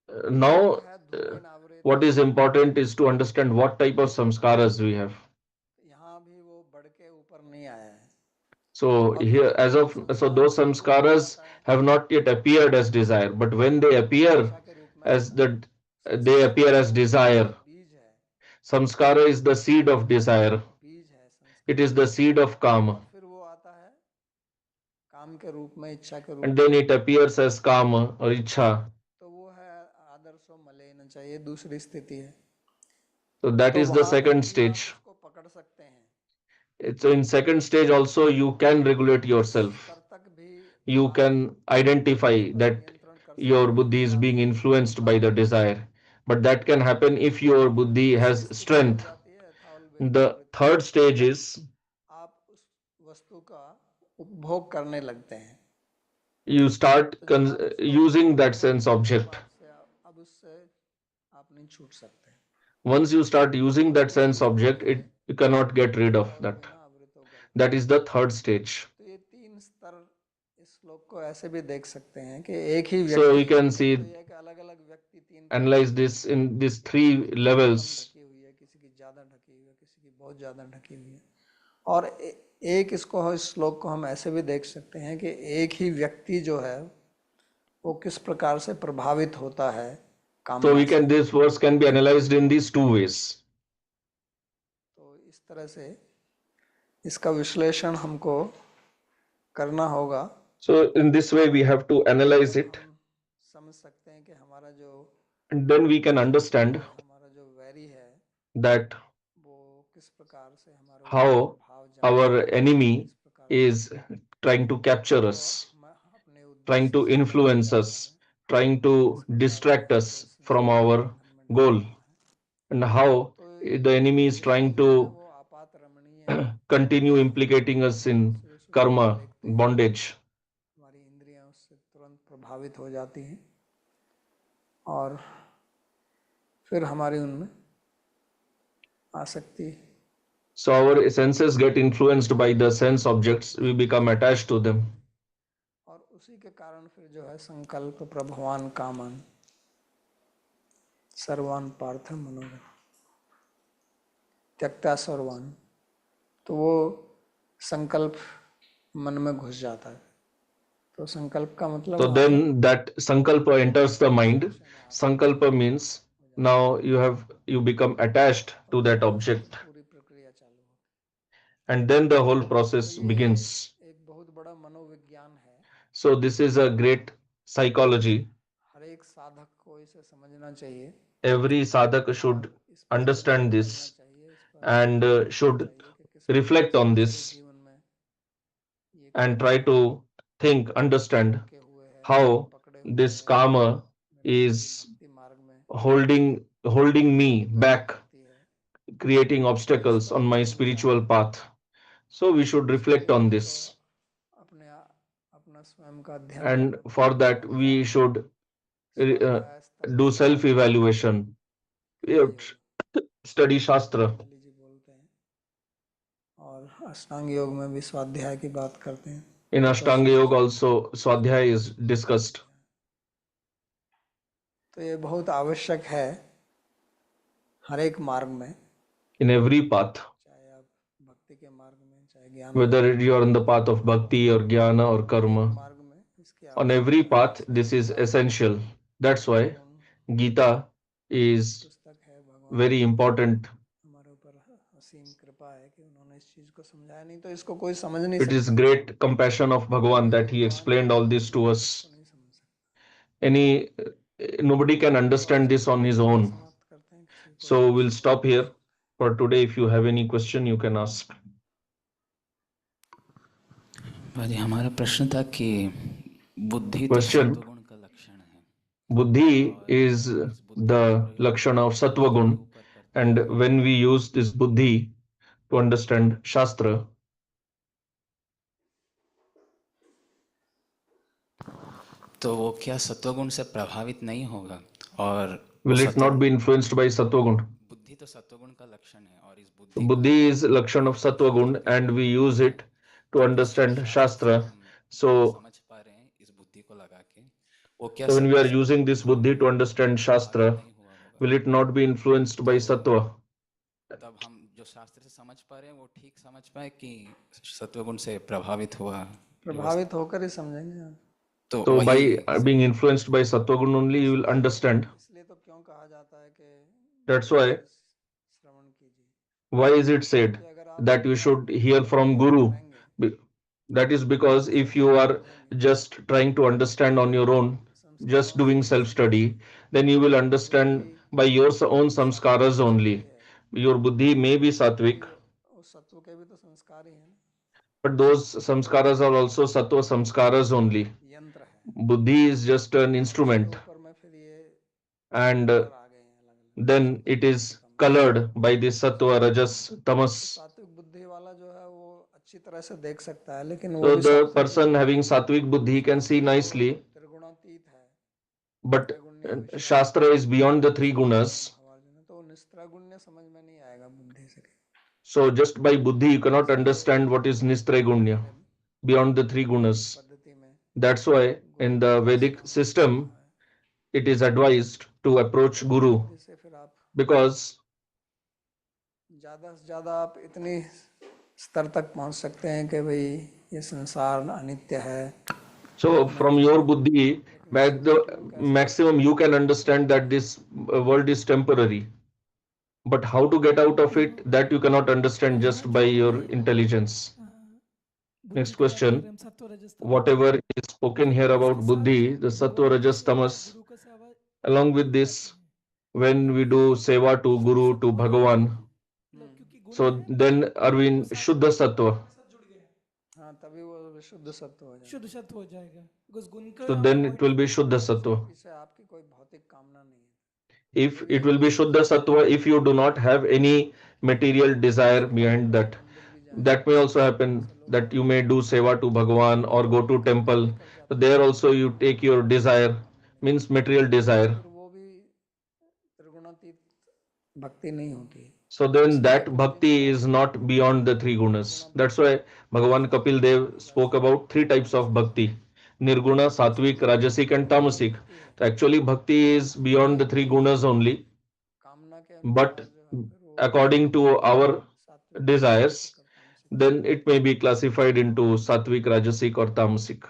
तो वो Now, है धूमेन आवृत what is मन। important is to understand what type of samskaras we have. यहाँ भी वो बढ़ के ऊपर नहीं आया है। So और फिर here, जब वो so संस्कार those रूप ले samskaras आता है have not yet appeared as desire, but when they appear इच्छा के रूप में as आता है। they संस्कार appear जो है as वो इच्छा का desire. बीज है, Samskara is the seed of desire. बीज है It संस्कार। is the seed of और kama, फिर वो आता है काम के रूप में, इच्छा के and रूप then में। it appears as kama or ichha. तो वो है आदर्शो मलेन चाहिए, दूसरी स्थिति है। So that तो is the वहां पर second भी आप stage. उसको पकड़ सकते हैं। It's in second stage also you can regulate उस yourself. स्तर तक भी You आप can identify उस पर that नियंत्रण कर your सकते हैं buddhi कि is आप being influenced by बाहर the नहीं जा desire. सकते। But that can happen if your फिर buddhi तीसरी has स्थिति हो strength. जाती है यथावल The वेगावृत्ति। third stage is आप उस वस्तु का उपभोग करने लगते हैं। you start तो जब आप उसका using that उपभोग sense करते हैं तब object. आपसे अब उससे आप नहीं छूट सकते। Once you start using तो that sense तीसरी object, स्थिति है it you cannot get rid of यथावल that. गुना आवृतो गर्भ। That is the third stage. तो ये तीन स्तर इस श्लोक को ऐसे भी देख सकते हैं कि एक ही So we व्यक्ति, can एक तो see, ये है कि अलग अलग व्यक्ति तीन प्रकार analyze के हैं, this in these किसी three की थोड़ी कम levels. ढकी हुई है, किसी की ज्यादा ढकी हुई है, किसी की बहुत ज्यादा ढकी हुई है। और एक इसको, इस श्लोक को हम ऐसे भी देख सकते हैं कि एक ही व्यक्ति जो है वो किस प्रकार से प्रभावित होता है So कामना we से। can, this verse can be analyzed in these two ways. तो इस तरह से इसका विश्लेषण हमको करना होगा। So in this way we have to analyze तब it, हम समझ सकते हैं कि हमारा जो and then we can शत्रु understand है, हमारा जो वैरी है, that वो किस प्रकार से हमारे ऊपर how प्रभाव our जमाता है, enemy किस प्रकार से is trying to capture हमको us, अपने trying उद्देश्य to से दूर ले influence जाता us, है, trying किस to प्रकार से distract हमको us from संसार के our बंधन में goal, डालता है। and how तो the enemy is ये trying शरीर जो है to वो आपात रमणीय है, continue implicating us हम in उसे उस रूप में karma, देखते हैं, bondage. हमारी इंद्रियां उससे तुरंत प्रभावित हो जाती हैं और फिर हमारी उनमें आसक्ति। So our senses get influenced by the sense objects, we become attached to them. और उसी के कारण फिर जो है संकल्प प्रभवान कामन सर्वान पार्थ मनोरथ त्यक्ता सर्वान, तो वो संकल्प मन में घुस जाता है। तो संकल्प का मतलब So वहाँ पर then that sankalpa enters the mind. संशय में आप Sankalpa means now you become attached और to that फिर वहाँ से object, पूरी प्रक्रिया चालू होती and then the whole है। तो process ये begins. एक बहुत बड़ा मनोविज्ञान है। So this is a great psychology. हर एक साधक को इसे समझना चाहिए Every sadhak और should इस पर understand विचार करना this चाहिए, इस पर and सोचना should चाहिए कि किस प्रकार reflect से on उसके this जीवन में ये and कामना try to think, understand ढके हुए है, how पकड़े हुए this है, karma मेरी is भक्ति मार्ग में holding me रुकावट back, बनती है। creating तो इस obstacles पर on my हमको विचार spiritual करना path. So we should है। उसके reflect लिए on हमको this, अपना स्वयं का अध्ययन and करना for पड़ेगा, that we विचार should uh, स्वाध्याय स्तर do विचार self evaluation. We क्रिया have योग to study shastra. पतंजलि जी बोलते हैं, और अष्टांग योग में भी स्वाध्याय की बात करते हैं। In चतुर्थ Ashtanga Yoga also Swadhyaya is discussed. तो ये बहुत आवश्यक है हर एक मार्ग में, In every path, चाहे आप भक्ति के मार्ग में, चाहे ज्ञान whether मार्ग में, you are on the path of bhakti or jnana or हर एक karma, मार्ग में इसकी on every आवश्यकता है। path इसलिए this is Gita essential. That's why महत्वपूर्ण Gita is पुस्तक है। भगवान very की important. हमारे ऊपर असीम कृपा है कि उन्होंने इस चीज को समझाया, नहीं तो इसको कोई समझ नहीं It is सकता। great compassion of Bhagavan कोई भी that he विद्वान explained all this to इसको us. नहीं समझ सकता। Any Nobody can तो आज understand के this लिए on his इतना ही own. समाप्त करते हैं। किसी को कोई So we'll प्रश्न हो stop तो पूछ here सकते for today. If you have any question, you can ask. भाजी हमारा प्रश्न था कि बुद्धि तो Question: सत्वगुण का लक्षण है Buddhi और is इस बुद्धि के the प्रयोग lakshana of से sattva अपने gun, ऊपर And when we use this buddhi to understand Shastra, तो वो क्या सत्वगुण से प्रभावित नहीं होगा? और वो will it not सत्वगुण, be influenced by Sattva-gun? बुद्धि तो सत्वगुण का लक्षण है, और इस So बुद्धि को buddhi is lakshan of Sattva-gun, and we use it to जिस understand शास्त्र से Shastra. हम So, समझ पा रहे हैं इस बुद्धि को लगा के, वो क्या so when we सत्व are से using this buddhi to understand प्रभावित Shastra, नहीं हुआ होगा? will it not be influenced by Sattva? तब हम जो शास्त्र से समझ पा रहे हैं वो ठीक समझ पाए कि सत्वगुण से प्रभावित हुआ? प्रभावित होकर ही समझेंगे आप। तो So वही by being influenced by Sattva-gun only, you will understand. इसलिए तो क्यों कहा जाता है कि That's why, श्रवण कीजिए, why is it said कि अगर आप that you should hear from Guru? Be- That is because if you are just trying to understand on your own, just doing self-study, then you will understand by your own samskaras only. Your buddhi may be sattvic, उस सत्व के भी तो संस्कार ही है ना, but those samskaras are also sattva samskaras only. यंत्र है। Buddhi is just an उसके instrument, ऊपर में फिर ये and कलर आ गए हैं अलग अलग। then it is colored by this sattva, rajas, tamas. सात्विक बुद्धि वाला जो है वो अच्छी तरह से देख सकता है, लेकिन वो So भी the सात्विक person having sattvic buddhi can see nicely, त्रिगुणातीत है, but त्रैगुण्य विषय Shastra is beyond the three gunas. तो निस्त्रैगुण्य समझ में नहीं आएगा बुद्धि से। So just by buddhi you cannot understand what is Nistraigunya, beyond the three gunas. पद्धति में That's why in the Vedic system it is advised to approach Guru, से फिर आप because ज़्यादा से ज़्यादा आप इतनी स्तर तक पहुंच सकते हैं कि भाई ये संसार अनित्य है। so from your buddhi, by the maximum you can understand that this world is temporary. But how to get out of it, that you cannot understand just by your intelligence. Next question. Whatever is spoken here about buddhi, the sattva, rajas, tamas, along with this, when we do seva to Guru, to Bhagavan, so then are we in Shuddha Sattva? हाँ, तभी वो शुद्ध सत्व हो जाएगा। शुद्ध सत्व हो जाएगा, because गुण का So then it will be Shuddha Sattva. इससे आपकी कोई भौतिक कामना नहीं है। If it will be Shuddha Sattva, if you do not have any material desire behind that, that may also happen that you may do seva to Bhagavan or go to temple. So there also you take your desire, means material desire. फिर वो भी त्रिगुणातीत भक्ति नहीं होती। So then that bhakti is not beyond the three gunas. That's why Bhagavan Kapil Dev spoke about three types of bhakti: Nirguna, Satvik, Rajasic and Tamasic. So actually bhakti is beyond the three gunas only, कामना के but अनुसार जो है फिर वो according to our सात्विक desires, then it may be classified into Satvik, Rajasic or Tamasic.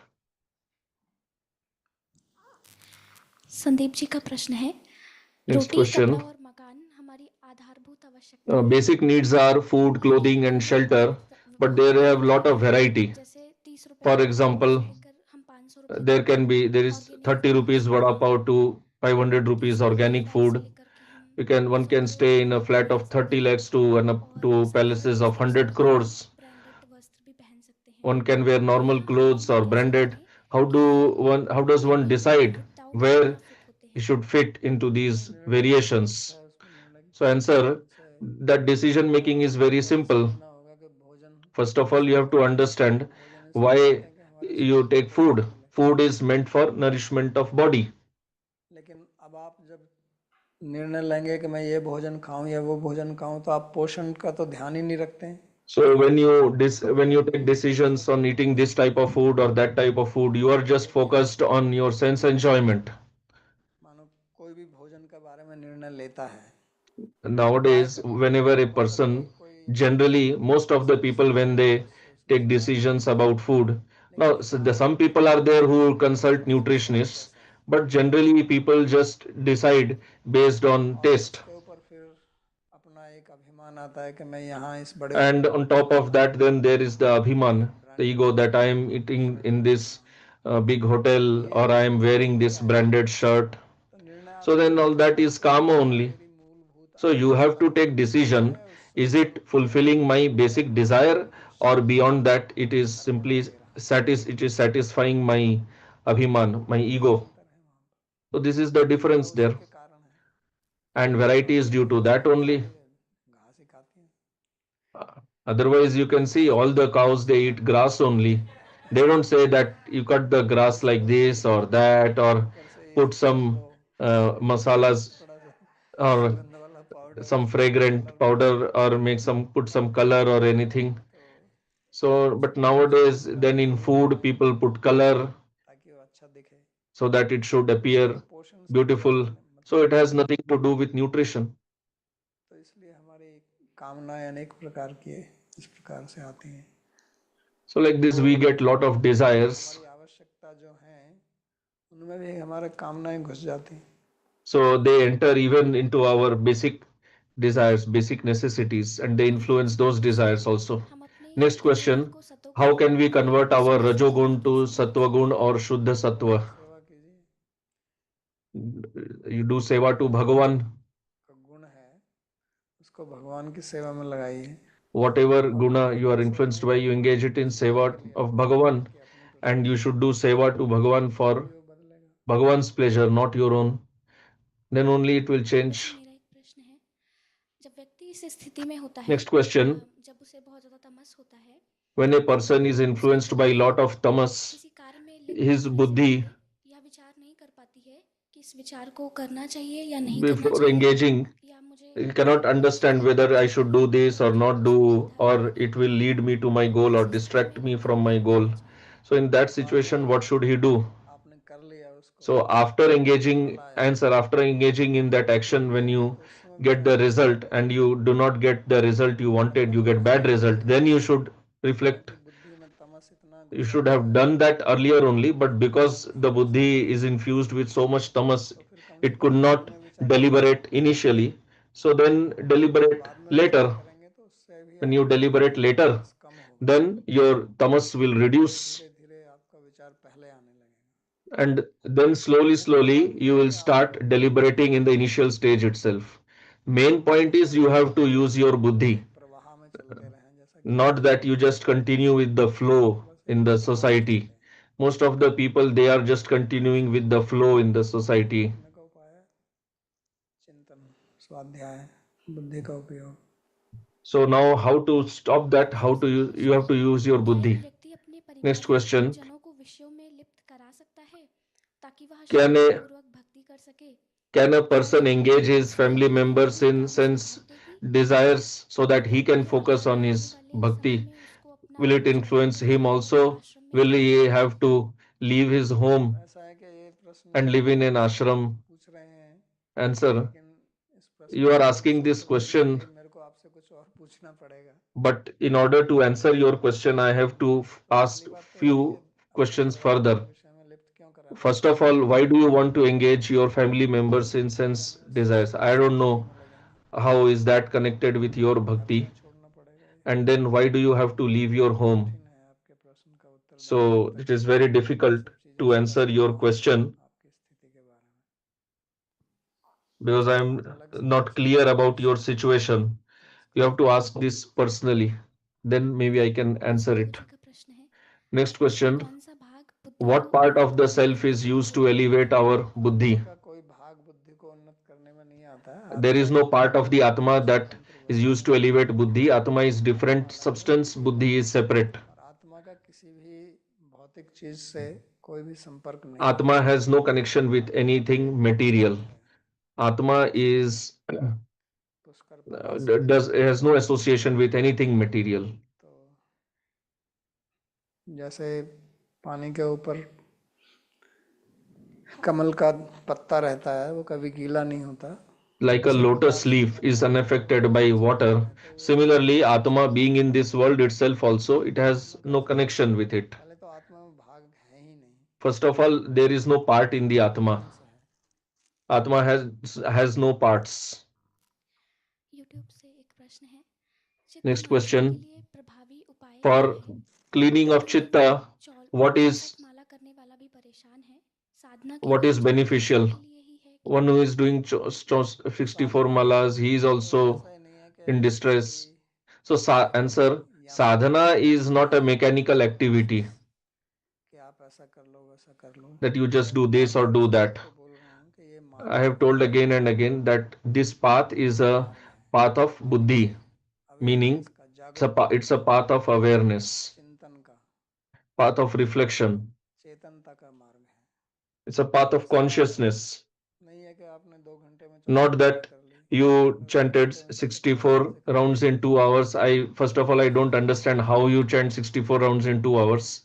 Sandeep ji का प्रश्न है, Next रोटी, question. कपड़ा और मकान हमारी आधारभूत आवश्यकता Basic needs are food, clothing and shelter, but they have lot of variety. जैसे 30 रुपए For का example, लेकर हम 500 रुपए there is 30 rupees vada pav to 500 rupees organic food. One can stay in a flat of 30 lakhs to up to palaces of 100 crores. Branded वस्त्र भी पहन सकते हैं। One can wear normal clothes or branded. How does one decide where he should fit into these variations? So answer, that decision making is very simple. First of all, you have to understand why you take food. Food is meant for nourishment of body. लेकिन अब आप जब निर्णय लेंगे कि मैं ये भोजन खाऊं या वो भोजन खाऊं, तो आप पोषण का तो ध्यान ही नहीं रखते हैं। So when you take decisions on eating this type of food or that type of food, you are just focused on your sense enjoyment. मानो कोई भी भोजन के बारे में निर्णय लेता है, Nowadays, whenever a person, generally most of the people, when they take decisions about food, now some people are there who consult nutritionists, but generally people just decide based on taste. उसके ऊपर फिर अपना एक अभिमान आता है कि मैं यहाँ इस बड़े And on top of that, then there is the abhiman, the ego, that I am eating in this big hotel or I am wearing this branded shirt. तो निर्णय So then all that is karma only. So you have to take decision, is it fulfilling my basic desire or beyond that it is simply satisfying my abhiman, my ego. So this is the difference there. के कारण है। and variety is due to that only. घास ही खाती हैं. Otherwise, you can see all the cows they eat grass only. They don't say that you cut the grass like this or that or ऊपर से ये put some वो masalas थोड़ा सा or सुगंध वाला पाउडर some और fragrant कलर मिला powder or make some put some color or anything. तो So, but उसमें भी उसको nowadays, पूरा then in food, ढकना people put color ताकि वो अच्छा दिखे. so that it should तो उसका appear पोषण से कोई beautiful. So it मतलब has नहीं. nothing to do with nutrition. तो इसलिए हमारी कामनाएं अनेक प्रकार की इस प्रकार से आती हैं. So like this, we get lot of desires. हमारी आवश्यकता जो है उनमें भी हमारे कामनाएं घुस जाती हैं. So they enter even into our basic desires, basic necessities, and they influence those desires also. हम अपने Next रजोगुण question. को How सतोगुण can we और convert our शुद्ध सत्व rajogun में to कैसे बदल सकते sattvagun or हैं? shuddha sattva? सेवा कीजिए. You do seva to Bhagavan. का गुण है उसको भगवान की सेवा में लगाइए. Whatever guna you are influenced by, you engage it in seva of Bhagavan, कि अपनी and you प्रसन्नता should do seva to Bhagavan तभी for वो बदलेगा. Bhagavan's pleasure, not your own. Then only it will वैसे change. मेरा एक प्रश्न है, जब व्यक्ति इस स्थिति में होता है, Next question. जब उसे बहुत ज्यादा तमस होता है, When a तो person is उसकी influenced by बुद्धि lot of tamas, किसी कार्य में लिप्त his होने से buddhi, पहले यह विचार नहीं कर पाती है कि इस विचार को करना चाहिए या नहीं करना before चाहिए, engaging, या मुझे you cannot understand whether I should do this or not do, or it will lead me to my goal or ऐसी स्थिति में distract me व्यक्ति को from my क्या goal. करना चाहिए? So in that situation, what should he do? आपने कर लिया उसको, So after फल engaging, आया, answer, after engaging in that action, when you तो उस समय भी get the आप result and you do not get the result you wanted, you get bad result, then you should reflect. क्योंकि बुद्धि में तमस इतना You घुसा should हुआ have है done that earlier only, but because कि the वो उसको buddhi is infused with so much tamas, तो फिर कम से it कम could बाद not में विचार करें. deliberate initially. So then deliberate बाद में विचार later. करेंगे तो उससे भी When you आपका deliberate later, तमस कम होगा then your tamas will और reduce, धीरे धीरे आपका विचार पहले आने लगेगा. and then slowly, मुख्य बात slowly, यह you है will कि आप start deliberating in the initial stage itself. Main point is you have to use your buddhi, एक प्रवाह में चलते रहें जैसा कि not that you just continue with the flow बस एक in the प्रवाह में society. चलें. Most of the people, they are just continuing with the flow in the society. करने का उपाय है चिंतन, स्वाध्याय, बुद्धि का उपयोग. So now how to stop that? How to use, you have to use your क्या एक buddhi. व्यक्ति अपने परिवार Next के question. जनों को विषयों में लिप्त करा सकता है ताकि वह Can a श्रद्धापूर्वक भक्ति कर सके? can a क्या person यह engage his उसकी family members in आध्यात्मिकता को sense सुधार देगी? desires so that he can क्या focus on आने his वाले समय bhakti? में उसको अपना Will it जीवन influence him छोड़कर also? आश्रम में Will रहना he पड़ेगा? have to leave his home ऐसा है कि ये प्रश्न and तो live आप in an ashram? पूछ रहे हैं, Answer. लेकिन इस प्रश्न You are का asking आंसर this देने के लिए question, मेरे को आपसे कुछ और पूछना पड़ेगा. but in order to answer your question, I have to तो ask पहली बात तो है कि few अपने questions परिवार को further. विषय में लिप्त क्यों कराना First चाहते of हैं. all, why do you want to engage your family members in sense desires? I don't know में लगेंगे, how is that connected with your घर bhakti. नहीं छोड़ना पड़ेगा. ये And then why do you have to leave your home? कठिन है आपके प्रश्न का उत्तर देना जब So तक it is very ये difficult सब चीजें to answer स्पष्ट your ना हो question आपकी स्थिति के बारे में. because I'm बहुत अलग not समस्या clear है about your इसलिए situation. You इसका have to ask this personally. Then maybe I can answer Sunil it. जी का प्रश्न है, Next ऐसा question. कौन सा भाग बुद्धि What को part उन्नत of the करने self के लिए is used to उपयोग में elevate आता है? our buddhi? आत्मा का कोई भाग बुद्धि को उन्नत करने में नहीं आता है. There आत्मा is no एक part of the Atma that स्वतंत्र is वस्तु used to है elevate buddhi. Atma is different substance, buddhi is separate. और आत्मा का किसी भी भौतिक चीज से कोई भी संपर्क नहीं है. Atma has no connection with anything material. Atma is Pushkar प्रकाश की does has no association with anything material. तो जैसे पानी के ऊपर कमल का पत्ता रहता है, वो कभी गीला नहीं होता. Like a उसी प्रकार lotus leaf is unaffected by water. Similarly, Atma being in this world itself also, it has no connection with it. पहले तो आत्मा में भाग है ही नहीं, First of all, there is no part in the Atma. अंश है. Atma has no parts. YouTube से एक प्रश्न है, चित्त Next मार्जन के question. लिए प्रभावी उपाय क्या For है? cleaning of कभी कभी chitta, what 64 is माला करने वाला भी परेशान है, साधना what केवल is चित्त मार्जन beneficial? के लिए ही है One क्या? who is doing 64 Sadhana malas, he is तो also ऐसा ही नहीं है in कि distress. So answer, यांत्रिक sadhana is not a उपाय है mechanical activity कि आप ऐसा कर लो वैसा कर लो. that you just मैं do this or माध्यम do से that. आपको बोल रहा हूँ कि ये I have told again and again that this path is a path of buddhi, meaning awareness का, जागरूकता, it's a path of awareness, चिंतन का, path of reflection. चेतनता का मार्ग है। It's a path of ऐसा consciousness. नहीं है कि आपने 2 घंटे में 24 Not क्रिया that कर ली, you अगर 2 घंटे chanted में 24 64 कैसे कर ली। rounds in 2 hours. First of all, I don't understand how you chant 64 rounds in 2 hours.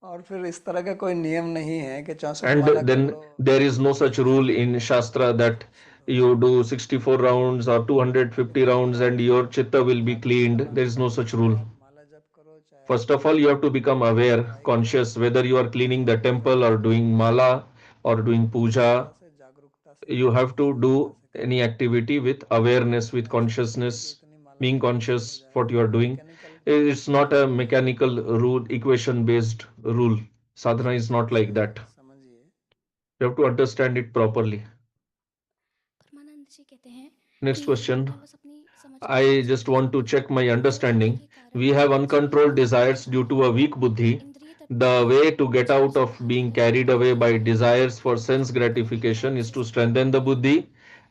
और फिर इस तरह का कोई नियम नहीं है कि 64 And माला कर then low, there is no such rule in Shastra that शुद्ध हो you do 64 rounds or 250 rounds and your chitta will be cleaned. There is no such rule. आप माला जप करो, चाहे आप First of all, you have to become aware, पढ़ाई करो, conscious, whether you are cleaning the सब temple जब or doing mala or doing puja. से जागरूकता से You करो, have to शुद्धता do से any करो। activity with awareness, with ऐसा नहीं है कि consciousness, इतनी माला being करने से हो conscious what जाएगा, you are ये doing. Mechanical It's not a नहीं है। mechanical rule, equation based rule. Sadhana is not like that. समझिए, You have to understand it properly. परमानंद जी कहते हैं Next कि question. मैं बस अपनी समझ को I समझना just want चाहती to हूँ check my कि दो होने understanding. के कारण We have जीव uncontrolled अपने desires due to a अहंकार weak buddhi. इंद्रिय तत्वों The में way to get जीव out of स्वभाव being द्वारा carried away अपने by अहंकार को desires for sense कम करने के gratification मार्ग is से to सत्व strengthen में the लाते हैं। buddhi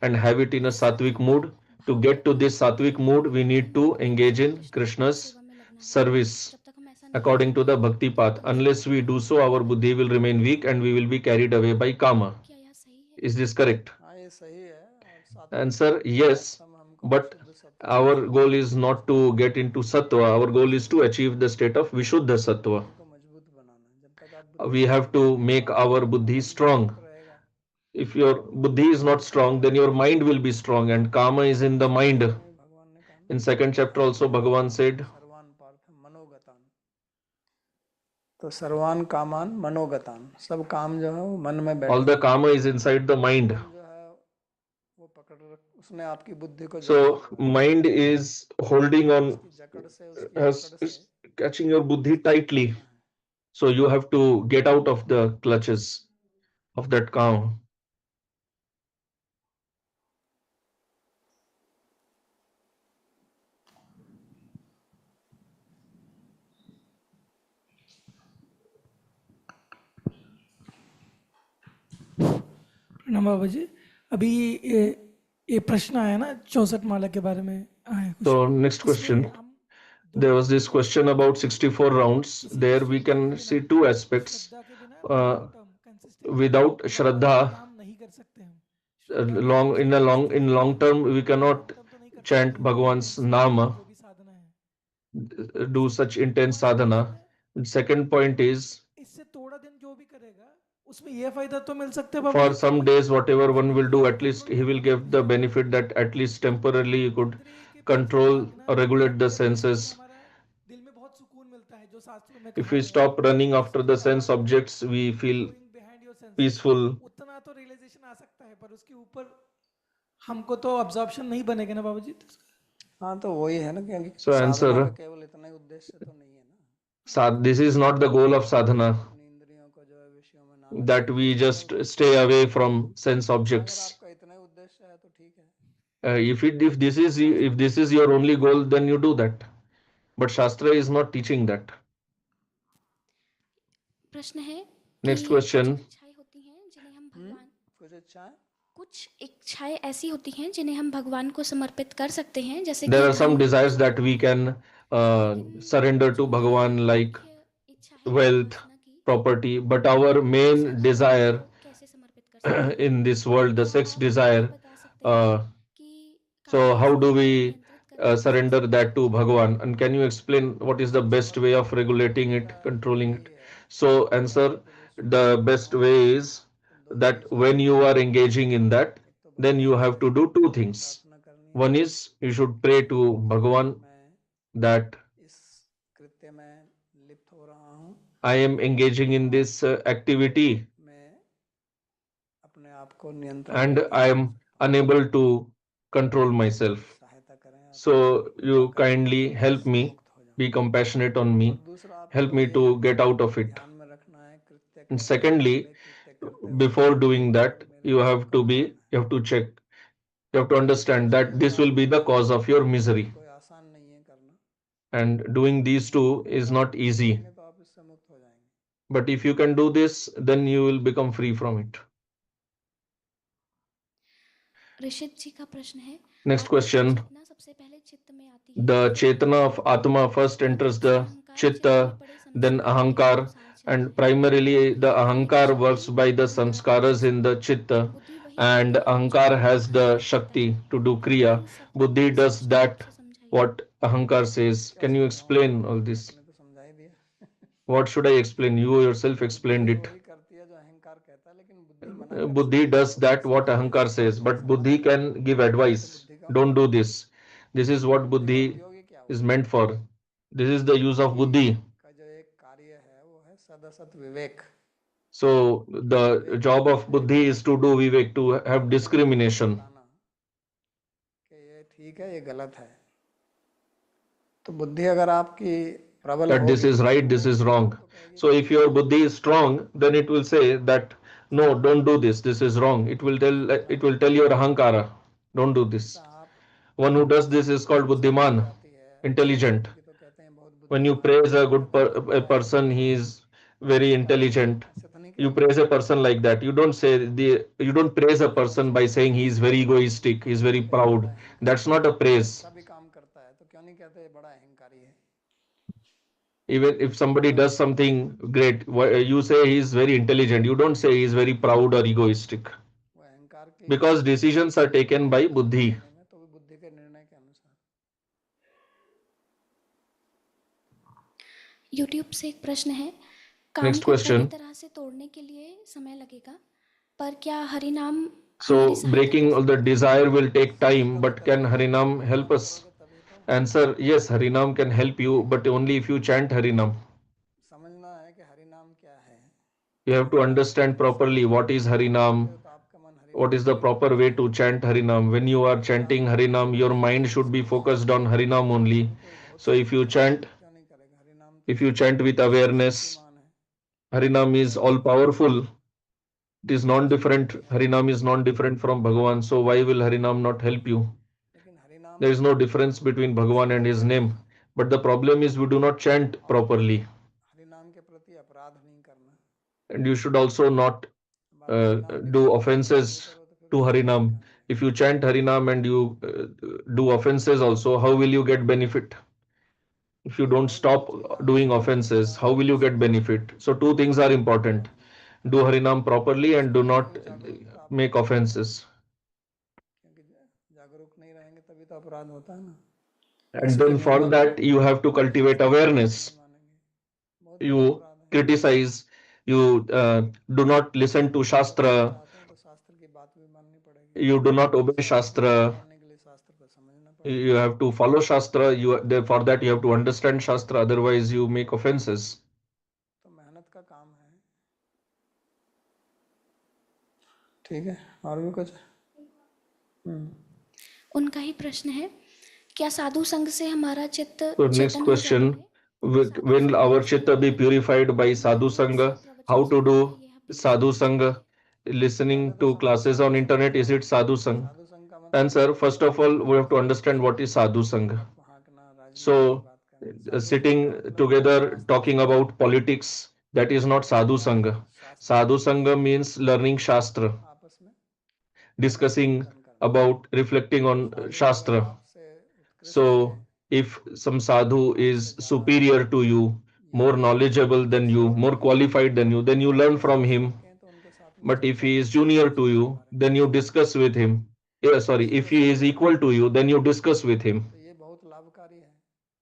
and have it in a इससे sattvic अहंकार mood. To भाव get to होना this sattvic कि mood, we need हमें to engage केवल in कृष्ण की Krishna's सेवा में लगना है। service जब तक हम ऐसा नहीं according to करेंगे the bhakti तब path. तक जीव Unless we do अपने so, our buddhi will अहंकार remain को weak and we will be carried away by kama. क्या यह सही है? Is this correct? हाँ ये सही है। और सात्विक Answer के yes, अर्थ में हमको but विशुद्ध सत्व को our प्राप्त goal is not to get into sattva. Our goal is to achieve the state of vishuddha sattva. बुद्धि को मजबूत बनाना है। जब तक आप बुद्धि We को have to मजबूत make बनाओगे our तो आपका buddhi मन strong. जागरूक रहेगा। If your buddhi is not strong, then your mind will be strong, and kama is in the mind. श्लोक में भगवान ने कहा In ना, second chapter also Bhagavan said, सर्वान पार्थ मनोगतान, तो सर्वान कामान मनोगतान, सब काम जो है वो मन में all बैठे the हैं। kama is inside the mind. मन जो है वो पकड़ रख, उसने आपकी बुद्धि को जकड़ So रखा है। mind is holding on, उसकी जकड़ से, उसकी has अकड़ से is catching your buddhi tightly. निकलना है। So you have to get out of the clutches of that kama. प्रणाम बाबा जी। अभी ये प्रश्न आया ना 64 माला के बारे में आया कुछ, So next इसमें question. हम There was this दो question about 64 rounds. किसी भी There we श्रद्धा के can बिना, see two aspects. श्रद्धा के बिना Uh, long term consistently without लंबा Shraddha, नाम नहीं कर सकते हम। श्रद्धा तो long हम in उसको a कर long सकते in हैं, long term we long cannot term तो नहीं कर chant सकते। Bhagwan's इंटेंसिटी nama, जो भी साधना है। do second such intense point है sadhana. इसमें, Second point is, इससे थोड़ा दिन जो भी करेगा उसमें ये फायदा तो मिल सकता है बाबा for जी कि some भाई days whatever one will इंद्रियों do, को at least कंट्रोल he कर will पाएगा। give the benefit that at least temporarily you could इंद्रिय के पीछे control भागना or regulate बंद the करने से senses. हमारा दिल में बहुत सुकून मिलता है, जो शास्त्रों में If कहा we गया है। stop running after इसमें the कहा sense गया है objects, we feel going behind your senses, peaceful. उतना तो रियलाइजेशन आ सकता है, पर उसके ऊपर हमको तो अब्जॉर्प्शन नहीं बनेगा ना बाबा जी। हाँ तो वही है ना, क्योंकि So साधना का answer, केवल इतना ही उद्देश्य तो नहीं है ना, this is not the goal of sadhana, अपनी इंद्रियों को जो है विषयों में ना लगाए, that तो we इतना ही just उद्देश्य stay है। away from sense अगर objects. आपका इतना ही उद्देश्य है तो ठीक है। If this is your only goal, then you do that. But Shastra is not teaching that. प्रश्न है Next कि कुछ question. इच्छाएं होती हैं जिन्हें हम भगवान कुछ इच्छाएं, कुछ इच्छाएं ऐसी होती हैं जिन्हें हम भगवान को समर्पित कर सकते हैं, जैसे There कि are some धन, desires that we संपत्ति, can लेकिन surrender to जो हमारी Bhagavan, like मुख्य इच्छा है wealth, परमात्मा की, property. But हम our उसे main भगवान desire को कैसे समर्पित कर सकते हैं? in this world, the क्या sex आप ये desire, बता सकते हैं uh, कि so how do कामवासना को we नियंत्रित करके हम कैसे surrender समर्पित that कर to सकते हैं? Bhagavan? And can you explain what is the best way of समर्पण regulating करने it, का controlling यही it? है So कि answer, आपके लिए the सुखदायक best हो। way is तो दो चीज that when करनी you है, are engaging in that, एक तो then you भगवान have से to do two things. प्रार्थना करनी है One is you should pray कि to Bhagavan मैं that इस कृत्य में लिप्त हो रहा हूँ, I am engaging in this activity मैं अपने आप को नियंत्रण में and नहीं I कर am सकता, unable to control तो मेरी myself. सहायता करें आप, So कृपा you करें kindly ताकि मैं help इससे me, मुक्त हो जाऊं। be compassionate on और me, दूसरा help आपको me ये to get out of it. ध्यान में रखना है, कृत्य And करने से secondly, पहले, कृत्य करते before वक्त doing that, कि मेरे you दुख have का to be, कारण है। you have to check, you have to understand ये that this will काम be the cause of your ये misery. कोई आसान नहीं है करना, And doing these two लेकिन is अगर आप not easy. करेंगे तो आप इससे मुक्त हो जाएंगे। But if you can do this, then you will become free from it. Rishit जी का प्रश्न है, Next आत्मा की question. चेतना सबसे पहले चित्त में आती है, The फिर Chetana of अहंकार Atma first और enters फिर the अहंकार जितने Chitta, बड़े then संस्कारों के Ahankar, अनुसार चलता and है। primarily the फिर Ahankar शक्ति works by the अहंकार की samskaras in the शक्ति, Chitta, बुद्धि वही and करती है जो Ahankar has the अहंकार कहता Shakti है। to do कृपया Kriya. इन सब को Buddhi does स्पष्ट रूप that से समझाइए। what Ahankar says. क्या Can you समझाऊं explain मैं? all this? आपने तो समझा ही दिया। What should I explain? You yourself explained बुद्धि it. वही करती है जो अहंकार कहता है, लेकिन बुद्धि मना कर Buddhi सकती है does तो that कैसे what करे? Ahankar says, but ऐसा Buddhi नहीं है। can give ये तो advice. बुद्धि का Don't do this. This is what बुद्धि का Buddhi उपयोग ही क्या is हुआ? meant for. This is the use of बुद्धि Buddhi. का जो एक कार्य है वो है सदसत विवेक। So the job of Buddhi is to do Vivek, to have discrimination. बताना कि ये ठीक है, ये गलत है। तो बुद्धि अगर आपकी प्रबल That this होगी is right, this is wrong. तो कहेगी So if your buddhi is strong, then it will say that no, don't do this, this is wrong. It will tell your ahankara, don't do this. ऐसा आप One who does this is called buddhiman, जाती है intelligent. की तो कहते हैं बहुत When you बुद्धिमान praise a है, good a person, he is very intelligent. ऐसे तो नहीं You कहते। praise a person like that. You don't praise a person by saying he is very egoistic, he is very proud. That's not a praise. अच्छा भी काम करता है तो क्यों नहीं कहते ये बड़ा अहंकारी है? Even if somebody does something great, you say he is very intelligent. You don't say he is very proud or egoistic. वो अहंकार की Because decisions are taken by buddhi. में तो वो बुद्धि के निर्णय के अनुसार। यूट्यूब से एक प्रश्न है, काम Next को question. पूरी तरह से तोड़ने के लिए समय लगेगा, पर क्या हरिनाम So हमारी सहायता breaking कर all the सकता है? desire will take time, but can Harinam help us? तभी तो Answer: yes, Harinam can help you, but only if you chant Harinam. समझना है कि हरि नाम क्या है। You have to understand properly what is Harinam, तो आपका मन Hari what is the proper way to chant Harinam. When you are chanting Harinam, your mind should be focused on Harinam only. So if you chant, क्यों नहीं करेगा? हरि नाम if you chant with awareness, मान है, Harinam is all powerful. It is non-different. Harinam is non-different from Bhagavan. So why will Harinam not help you? लेकिन हरि नाम There is no difference between Bhagavan and his name. But the problem is we do not chant properly. Hari नाम के प्रति अपराध नहीं करना। And you should also not अब आप हरि नाम की do चेष्टा offenses करो तो फिर to Harinam. If you chant Harinam and you do offenses also, how will you get benefit? If you don't stop doing offenses, how will you get benefit? So two things are important. Do Harinam properly and do not make offenses. क्योंकि जागरूक नहीं रहेंगे तभी तो अपराध होता है ना। And then for that you have to cultivate awareness. मानेंगे बहुत You criticize, you do not listen to Shastra, चाहते हैं तो शास्त्र की बात भी माननी पड़ेगी। you do not obey Shastra, मानने के लिए शास्त्र को समझना पड़ेगा। you have to follow Shastra, for that you have to understand Shastra, otherwise you make offenses. तो मेहनत का काम है। ठीक है, और भी कुछ? उनका ही प्रश्न है, क्या साधु संग से हमारा चित्त So next चेतन हो जाता question, है? when our chitta be purified by sadhu sangha, how to do sadhu sangha? Listening to classes on internet, is it sadhu sangha? साधु संघ का मतलब Answer: first of all, we have to understand what is sadhu sangha. हाँकना, राजनीति So की बात करना। sitting together talking about politics, that is not sadhu sangha. Sadhu sangha means learning shastra, आपस में discussing about, reflecting on shastra. आपसे उत्कृष्ट So if some sadhu is superior to you, more knowledgeable than you, more qualified than you, then you learn from him. हैं तो उनके साथ में But if he is junior to you, then you discuss with him. If he is equal to you, then you discuss with him. तो ये बहुत लाभकारी है।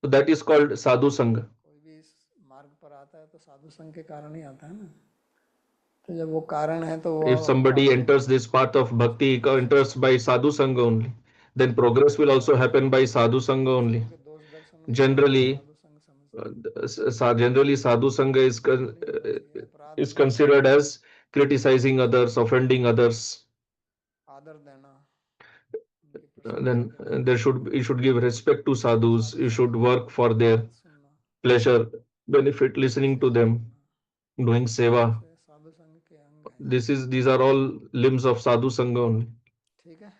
So that is called sadhu sangha. कोई भी इस मार्ग पर आता है तो साधु संघ के कारण ही आता है ना। तो जब वो कारण है तो वो If somebody enters this path of bhakti, he enters by sadhu sangha only, then progress will also happen by sadhu sangha only. दोष दर्शन Generally, साधु संघ समझ generally sadhu sangha is considered as criticizing others, offending others. आदर देना, Then you should give respect to sadhus. You should work for their सुनना, pleasure, benefit, listening to them, doing seva. साधु संघ के अंग हैं। These are all limbs of sadhu sangha only. ठीक है,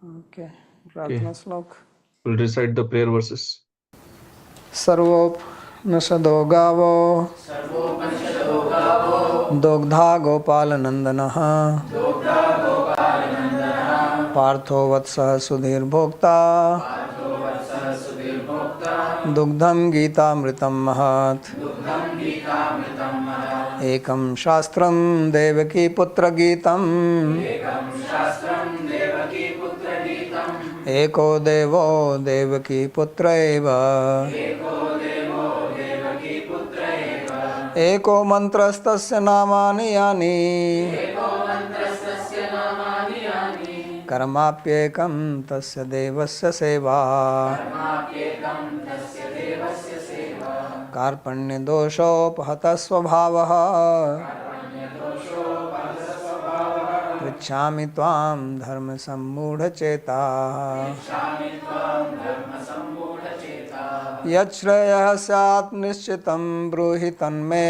okay. प्रार्थना श्लोक। We'll recite the prayer verses. सर्वोप न सदो गावो दुग्धा गोपालनंदनः पार्थो वत्सः सुधीर्भोक्ता दुग्धं गीतामृतं महत् एकं शास्त्रं देवकी पुत्र गीतम् एको देवो देवकी पुत्र एव एको मंत्रस्तस्य नामानि यानि कर्माप्येकं तस्य देवस्य सेवा कार्पण्यदोषोपहतः स्वभावः पृच्छामि त्वां धर्मसम्मूढचेताः यच्छ्रेयः स्यात् निश्चितं ब्रूहि तन्मे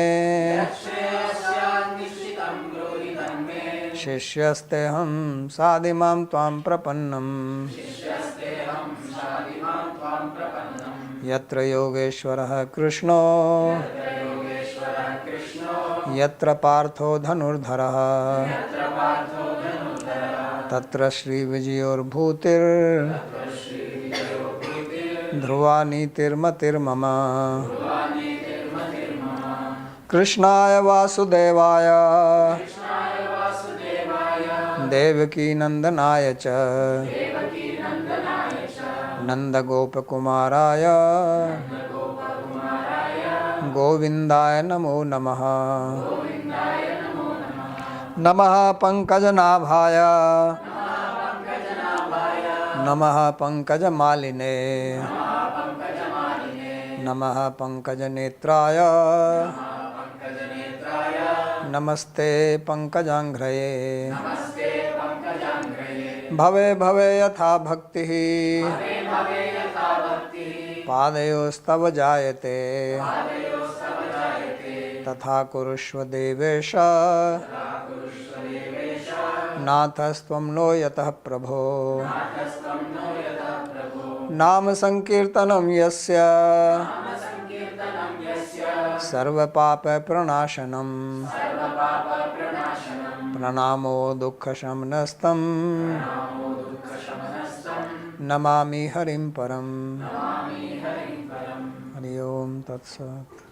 शिष्यस्तेऽहं साधिमां त्वां प्रपन्नम् यत्र योगेश्वरः कृष्णो यत्र पार्थो धनुर्धरः तत्र श्रीविजयोर्भूतिर् ध्रुवा नीतिर्मतिर्मम कृष्णाय वासुदेवाय देवकी नंदनाय च नंदगोपकुमाराय गोविंदाय नमो नमः नमः पंकजनाभाय नमः पंकजमालिने नमः पंकजनेत्राय नमस्ते पंकजांघ्रये भवे भवे यथा भक्तिः पादयोस्तव जायते तथा कुरुष्व देवेश नाथस्त्वं नो यतः प्रभो नाम संकीर्तनं यस्य सर्वपापप्रणाशनं प्रणामो दुःखशमनस्तं नमामि हरिं परम् हरि ओम तत्सत्।